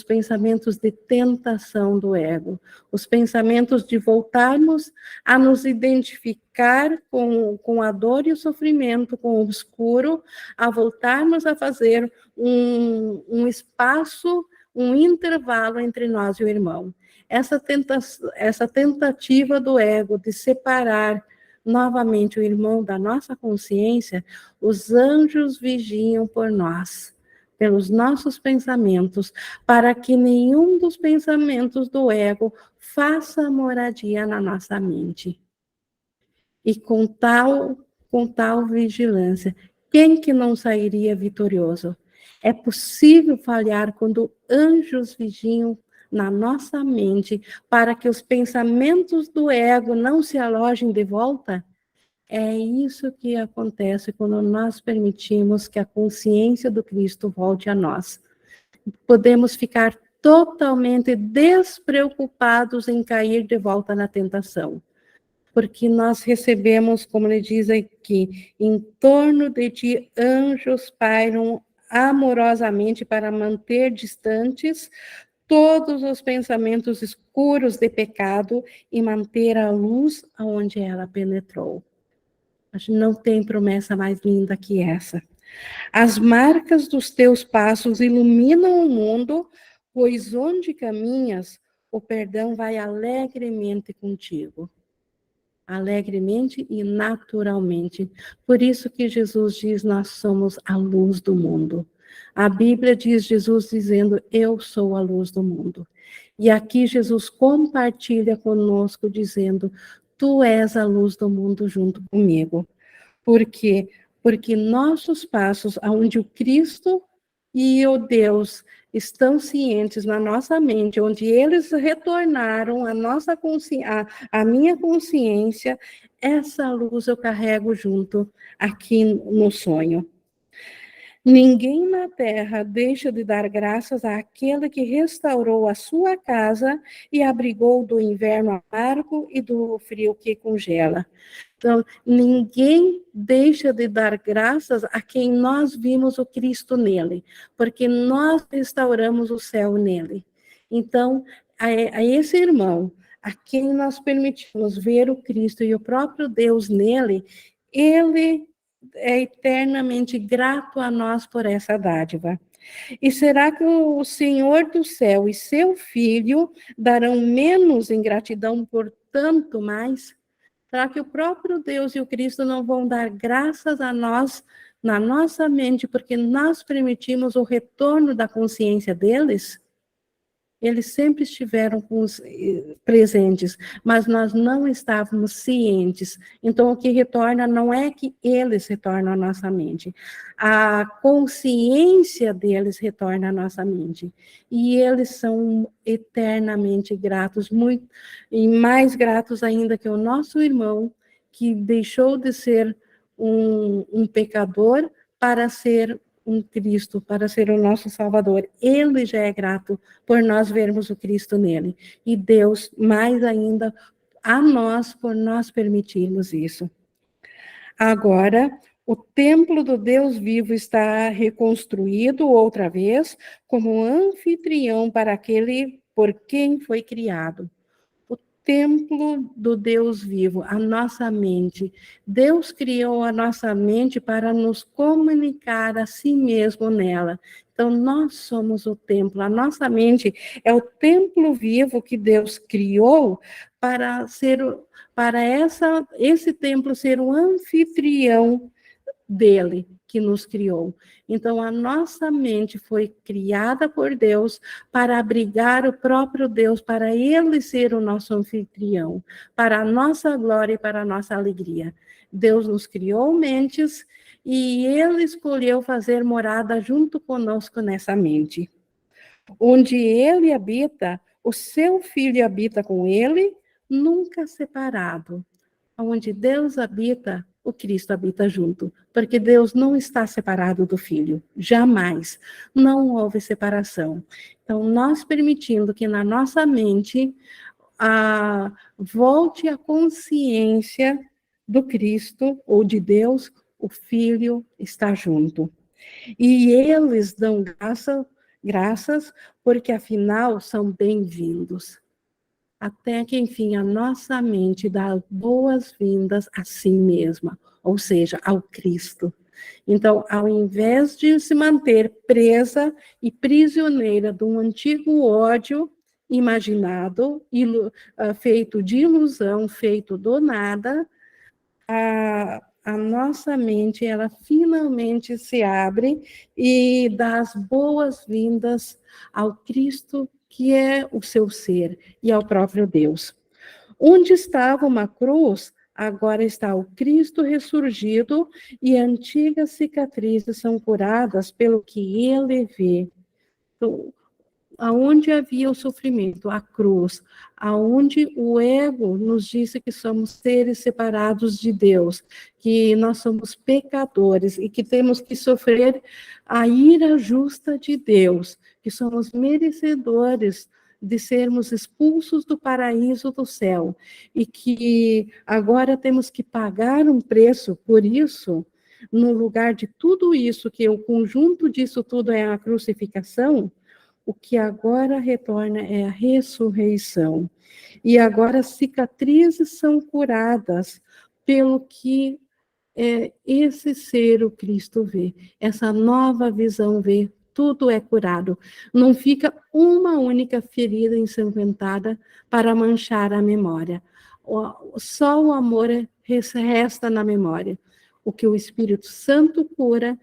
pensamentos de tentação do ego, os pensamentos de voltarmos a nos identificar com a dor e o sofrimento, com o obscuro, a voltarmos a fazer um espaço, um intervalo entre nós e o irmão. Essa tentativa do ego de separar novamente o irmão da nossa consciência, os anjos vigiam por nós, pelos nossos pensamentos, para que nenhum dos pensamentos do ego faça moradia na nossa mente. E com tal vigilância, quem que não sairia vitorioso? É possível falhar quando anjos vigiam na nossa mente para que os pensamentos do ego não se alojem de volta? É isso que acontece quando nós permitimos que a consciência do Cristo volte a nós. Podemos ficar totalmente despreocupados em cair de volta na tentação, porque nós recebemos, como ele diz aqui, em torno de ti anjos pairam amorosamente para manter distantes todos os pensamentos escuros de pecado e manter a luz aonde ela penetrou. A gente não tem promessa mais linda que essa. As marcas dos teus passos iluminam o mundo, pois onde caminhas, o perdão vai alegremente contigo. Alegremente e naturalmente. Por isso que Jesus diz, nós somos a luz do mundo. A Bíblia diz, Jesus dizendo, eu sou a luz do mundo. E aqui Jesus compartilha conosco, dizendo, tu és a luz do mundo junto comigo. Por quê? Porque nossos passos, onde o Cristo e o Deus estão cientes na nossa mente, onde eles retornaram a minha consciência, essa luz eu carrego junto aqui no sonho. Ninguém na terra deixa de dar graças àquele que restaurou a sua casa e abrigou do inverno amargo e do frio que congela. Então, ninguém deixa de dar graças a quem nós vimos o Cristo nele, porque nós restauramos o céu nele. Então, a esse irmão, a quem nós permitimos ver o Cristo e o próprio Deus nele, ele é eternamente grato a nós por essa dádiva. E será que o Senhor do céu e seu Filho darão menos em gratidão por tanto mais? Será que o próprio Deus e o Cristo não vão dar graças a nós, na nossa mente, porque nós permitimos o retorno da consciência deles? Eles sempre estiveram presentes, mas nós não estávamos cientes. Então, o que retorna não é que eles retornam à nossa mente. A consciência deles retorna à nossa mente. E eles são eternamente gratos, muito, e mais gratos ainda que o nosso irmão, que deixou de ser um pecador para ser um Cristo, para ser o nosso Salvador. Ele já é grato por nós vermos o Cristo nele. E Deus, mais ainda, a nós, por nós permitirmos isso. Agora, o templo do Deus vivo está reconstruído outra vez como anfitrião para aquele por quem foi criado. templo do Deus vivo, a nossa mente. Deus criou a nossa mente para nos comunicar a si mesmo nela. Então, nós somos o templo. A nossa mente é o templo vivo que Deus criou para ser, esse templo ser o anfitrião dele, que nos criou. Então, a nossa mente foi criada por Deus para abrigar o próprio Deus, para ele ser o nosso anfitrião, para a nossa glória e para a nossa alegria. Deus nos criou mentes e ele escolheu fazer morada junto conosco nessa mente. Onde ele habita, o seu filho habita com ele, nunca separado. Onde Deus habita, o Cristo habita junto, porque Deus não está separado do Filho, jamais. Não houve separação. Então, nós permitindo que na nossa mente volte a consciência do Cristo, ou de Deus, o Filho está junto. E eles dão graças, porque afinal são bem-vindos. Até que, enfim, a nossa mente dá boas-vindas a si mesma, ou seja, ao Cristo. Então, ao invés de se manter presa e prisioneira de um antigo ódio imaginado, feito de ilusão, feito do nada, a nossa mente, ela finalmente se abre e dá as boas-vindas ao Cristo, que é o seu ser, e ao próprio Deus. Onde estava uma cruz, agora está o Cristo ressurgido, e antigas cicatrizes são curadas pelo que ele vê. Então, aonde havia o sofrimento, a cruz, aonde o ego nos disse que somos seres separados de Deus, que nós somos pecadores e que temos que sofrer a ira justa de Deus, que somos merecedores de sermos expulsos do paraíso do céu e que agora temos que pagar um preço por isso. No lugar de tudo isso, que o conjunto disso tudo é a crucificação, o que agora retorna é a ressurreição. E agora as cicatrizes são curadas pelo que esse ser o Cristo vê. Essa nova visão vê, tudo é curado. Não fica uma única ferida ensanguentada para manchar a memória. Só o amor resta na memória. O que o Espírito Santo cura,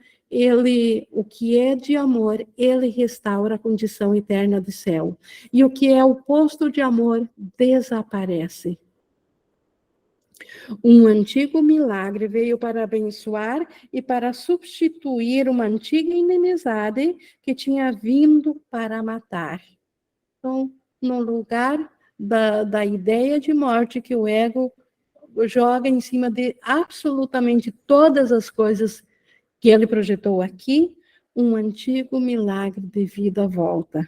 o que é de amor, ele restaura a condição eterna do céu. E o que é oposto de amor, desaparece. Um antigo milagre veio para abençoar e para substituir uma antiga inimizade que tinha vindo para matar. Então, no lugar da ideia de morte que o ego joga em cima de absolutamente todas as coisas que ele projetou aqui, um antigo milagre de vida volta.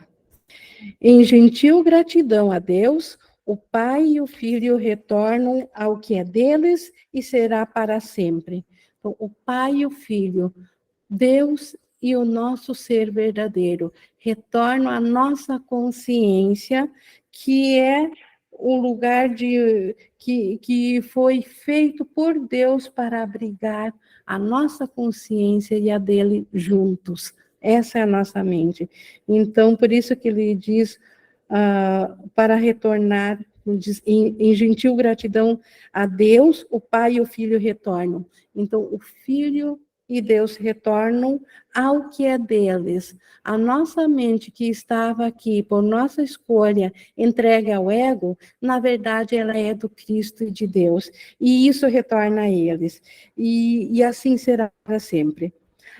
Em gentil gratidão a Deus, o Pai e o Filho retornam ao que é deles e será para sempre. Então, o Pai e o Filho, Deus e o nosso ser verdadeiro, retornam à nossa consciência, que é o lugar que foi feito por Deus para abrigar a nossa consciência e a dele juntos. Essa é a nossa mente. Então, por isso que ele diz, para retornar, diz, em gentil gratidão a Deus, o Pai e o Filho retornam. Então, o Filho e Deus retornam ao que é deles. A nossa mente que estava aqui por nossa escolha, entregue ao ego, na verdade ela é do Cristo e de Deus. E isso retorna a eles. E assim será para sempre.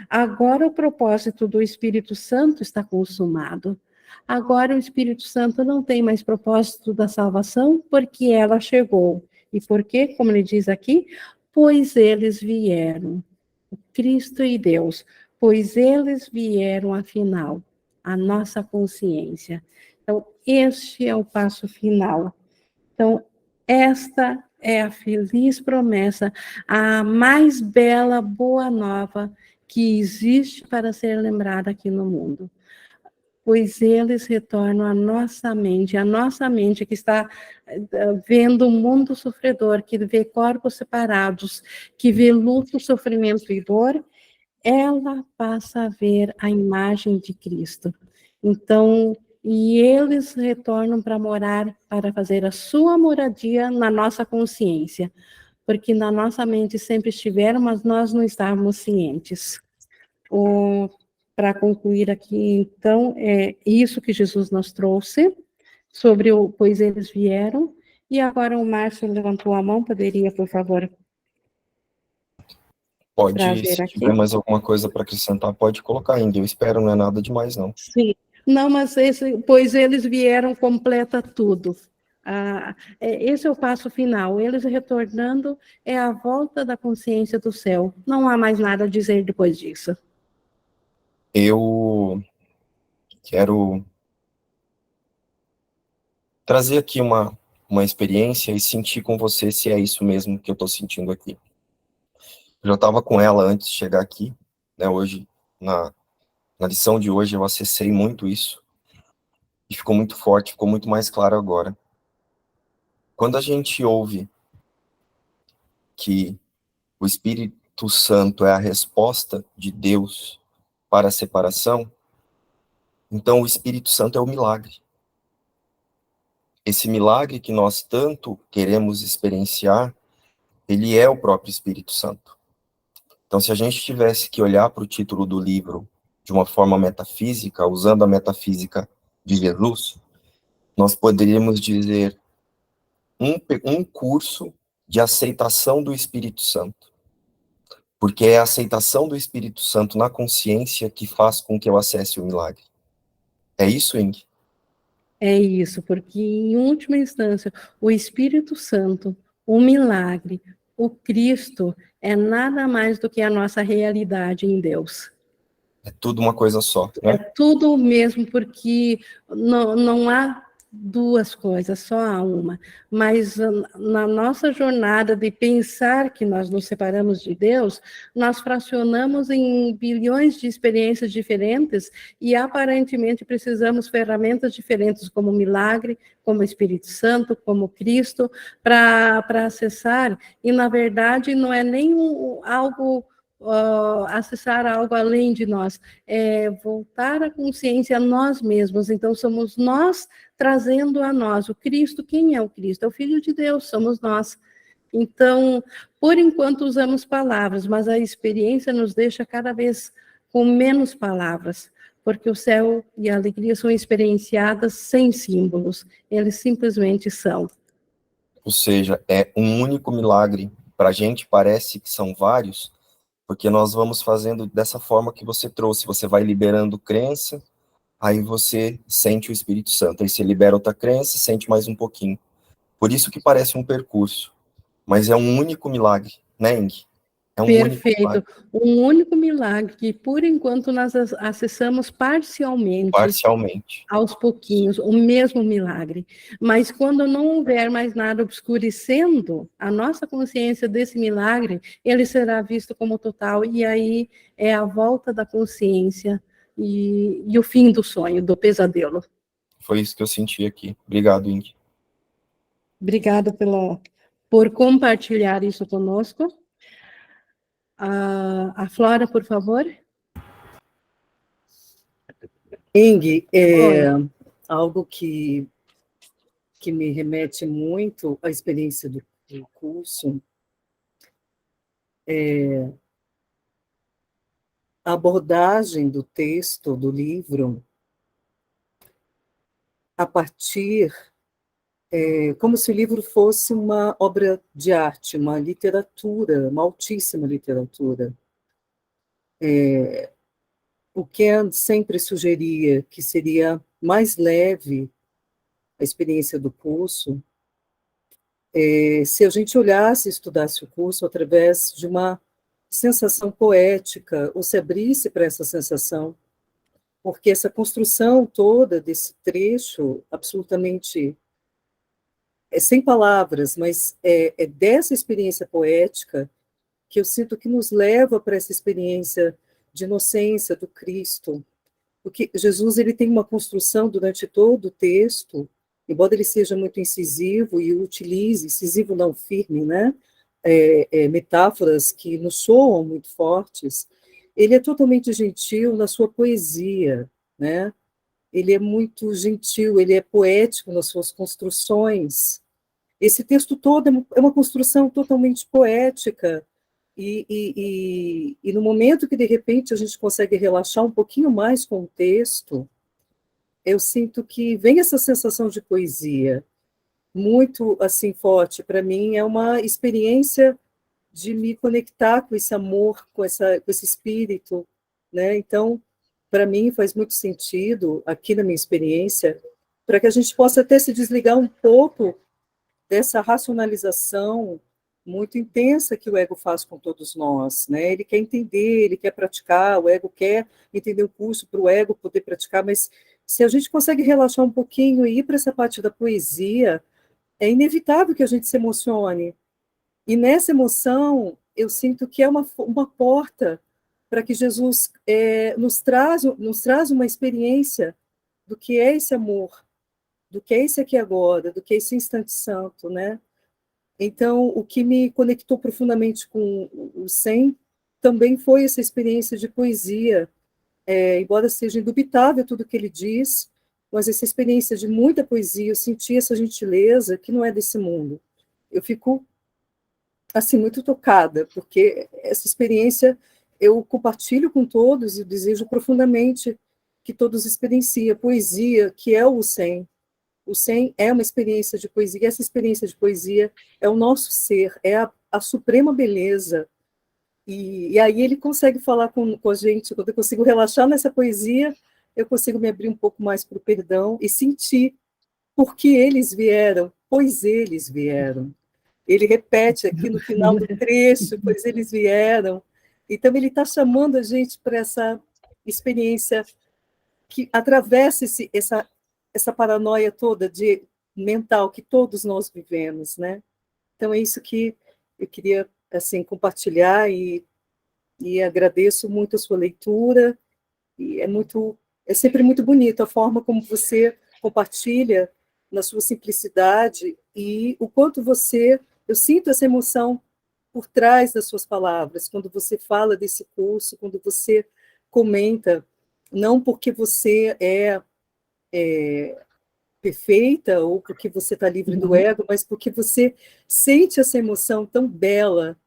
Agora o propósito do Espírito Santo está consumado. Agora o Espírito Santo não tem mais propósito da salvação, porque ela chegou. E por quê? Como ele diz aqui, pois eles vieram. Cristo e Deus, pois eles vieram, afinal, a nossa consciência. Então, este é o passo final. Então, esta é a feliz promessa, a mais bela boa nova que existe para ser lembrada aqui no mundo. pois eles retornam à nossa mente que está vendo o mundo sofredor, que vê corpos separados, que vê luto, sofrimento e dor, ela passa a ver a imagem de Cristo. Então, e eles retornam para morar, para fazer a sua moradia na nossa consciência, porque na nossa mente sempre estiveram, mas nós não estávamos cientes. Para concluir aqui, então, é isso que Jesus nos trouxe, sobre o pois eles vieram, e agora o Márcio levantou a mão, poderia, por favor, Pode, trazer se aqui? tiver mais alguma coisa para acrescentar, pode colocar ainda. Eu espero, não é nada demais, não. Sim. Não, mas pois eles vieram, completa tudo. Esse é o passo final. Eles retornando é a volta da consciência do céu. Não há mais nada a dizer depois disso. Eu quero trazer aqui uma experiência e sentir com você se é isso mesmo que eu estou sentindo aqui. Eu já estava com ela antes de chegar aqui, né? Hoje, na lição de hoje, eu acessei muito isso. E ficou muito forte, ficou muito mais claro agora. Quando a gente ouve que o Espírito Santo é a resposta de Deus para a separação, então o Espírito Santo é o milagre. Esse milagre que nós tanto queremos experienciar, ele é o próprio Espírito Santo. Então, se a gente tivesse que olhar para o título do livro de uma forma metafísica, usando a metafísica de Jesus, nós poderíamos dizer um curso de aceitação do Espírito Santo. Porque é a aceitação do Espírito Santo na consciência que faz com que eu acesse o milagre. É isso, Ing? É isso, porque em última instância, o Espírito Santo, o milagre, o Cristo, é nada mais do que a nossa realidade em Deus. É tudo uma coisa só, É né? tudo o mesmo, porque não há duas coisas, só há uma. Mas na nossa jornada de pensar que nós nos separamos de Deus, nós fracionamos em bilhões de experiências diferentes e aparentemente precisamos ferramentas diferentes, como milagre, como Espírito Santo, como Cristo, para acessar. E na verdade não é nem algo acessar algo além de nós, é voltar a consciência a nós mesmos. Então, somos nós trazendo a nós o Cristo. Quem é o Cristo? É o Filho de Deus, somos nós. Então, por enquanto usamos palavras, mas a experiência nos deixa cada vez com menos palavras, porque o céu e a alegria são experienciadas sem símbolos, eles simplesmente são. Ou seja, é um único milagre. Para a gente parece que são vários, porque nós vamos fazendo dessa forma que você trouxe. Você vai liberando crença, aí você sente o Espírito Santo. Aí você libera outra crença, sente mais um pouquinho. Por isso que parece um percurso. Mas é um único milagre, né, Ing? É um único Perfeito. milagre. Um único milagre que, por enquanto, nós acessamos parcialmente, Parcialmente. aos pouquinhos, o mesmo milagre. Mas quando não houver mais nada obscurecendo a nossa consciência desse milagre, ele será visto como total, e aí é a volta da consciência e o fim do sonho, do pesadelo. Foi isso que eu senti aqui. Obrigado, Ing. Obrigada por compartilhar isso conosco. A Flora, por favor. Ing, Oi. algo que me remete muito à experiência do curso é a abordagem do texto, do livro, a partir, como se o livro fosse uma obra de arte, uma literatura, uma altíssima literatura. O Ken sempre sugeria que seria mais leve a experiência do curso, se a gente olhasse e estudasse o curso através de uma sensação poética, ou se abrisse para essa sensação, porque essa construção toda desse trecho, absolutamente, sem palavras, mas é dessa experiência poética que eu sinto que nos leva para essa experiência de inocência do Cristo, porque Jesus ele tem uma construção durante todo o texto, embora ele seja muito incisivo e utilize, incisivo não firme, né? Metáforas que nos soam muito fortes, ele é totalmente gentil na sua poesia, né? Ele é muito gentil, ele é poético nas suas construções. Esse texto todo é uma construção totalmente poética, e no momento que, de repente, a gente consegue relaxar um pouquinho mais com o texto, eu sinto que vem essa sensação de poesia, muito assim forte. Para mim, é uma experiência de me conectar com esse amor, com esse espírito, né? Então, para mim, faz muito sentido, aqui na minha experiência, para que a gente possa até se desligar um pouco dessa racionalização muito intensa que o ego faz com todos nós, né? Ele quer entender, ele quer praticar, o ego quer entender o curso para o ego poder praticar, mas se a gente consegue relaxar um pouquinho e ir para essa parte da poesia, é inevitável que a gente se emocione. E nessa emoção, eu sinto que é uma porta para que Jesus nos traz uma experiência do que é esse amor, do que é esse aqui agora, do que é esse instante santo, né? Então, o que me conectou profundamente com o Sen também foi essa experiência de poesia, embora seja indubitável tudo que ele diz, mas essa experiência de muita poesia, eu senti essa gentileza que não é desse mundo. Eu fico, assim, muito tocada, porque essa experiência eu compartilho com todos e desejo profundamente que todos experienciem a poesia, que é o Sen. O Sen é uma experiência de poesia, e essa experiência de poesia é o nosso ser, é a suprema beleza. E aí ele consegue falar com a gente, quando eu consigo relaxar nessa poesia, eu consigo me abrir um pouco mais para o perdão e sentir por que eles vieram, pois eles vieram. Ele repete aqui no final do trecho, pois eles vieram. Então ele está chamando a gente para essa experiência que atravessa essa paranoia toda mental que todos nós vivemos, né? Então é isso que eu queria assim compartilhar, e agradeço muito a sua leitura, e é sempre muito bonito a forma como você compartilha na sua simplicidade, e o quanto eu sinto essa emoção por trás das suas palavras, quando você fala desse curso, quando você comenta, não porque você é perfeita ou porque você está livre do ego, mas porque você sente essa emoção tão bela,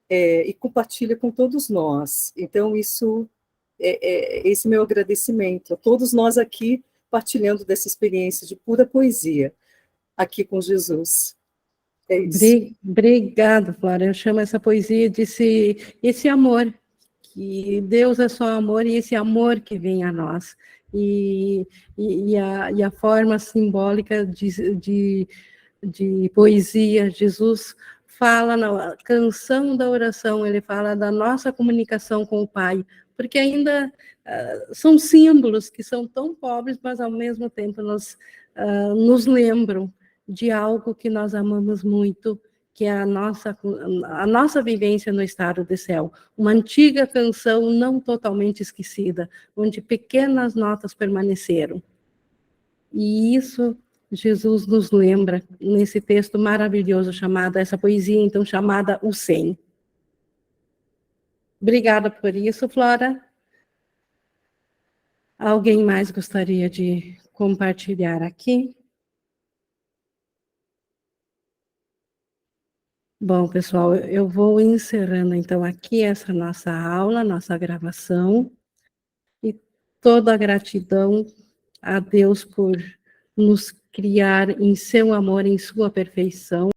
e compartilha com todos nós. Então, esse meu agradecimento a todos nós aqui, partilhando dessa experiência de pura poesia, aqui com Jesus. É isso. Obrigada, Flora. Eu chamo essa poesia de esse amor, que Deus é só amor, e esse amor que vem a nós. E a forma simbólica de poesia, Jesus fala na canção da oração, ele fala da nossa comunicação com o Pai, porque ainda são símbolos que são tão pobres, mas ao mesmo tempo nos lembram de algo que nós amamos muito, que é a nossa vivência no estado de céu. Uma antiga canção não totalmente esquecida, onde pequenas notas permaneceram. E isso Jesus nos lembra nesse texto maravilhoso chamado, essa poesia então chamada O Sen. Obrigada por isso, Flora. Alguém mais gostaria de compartilhar aqui? Bom, pessoal, eu vou encerrando então aqui essa nossa aula, nossa gravação, e toda a gratidão a Deus por nos criar em seu amor, em sua perfeição.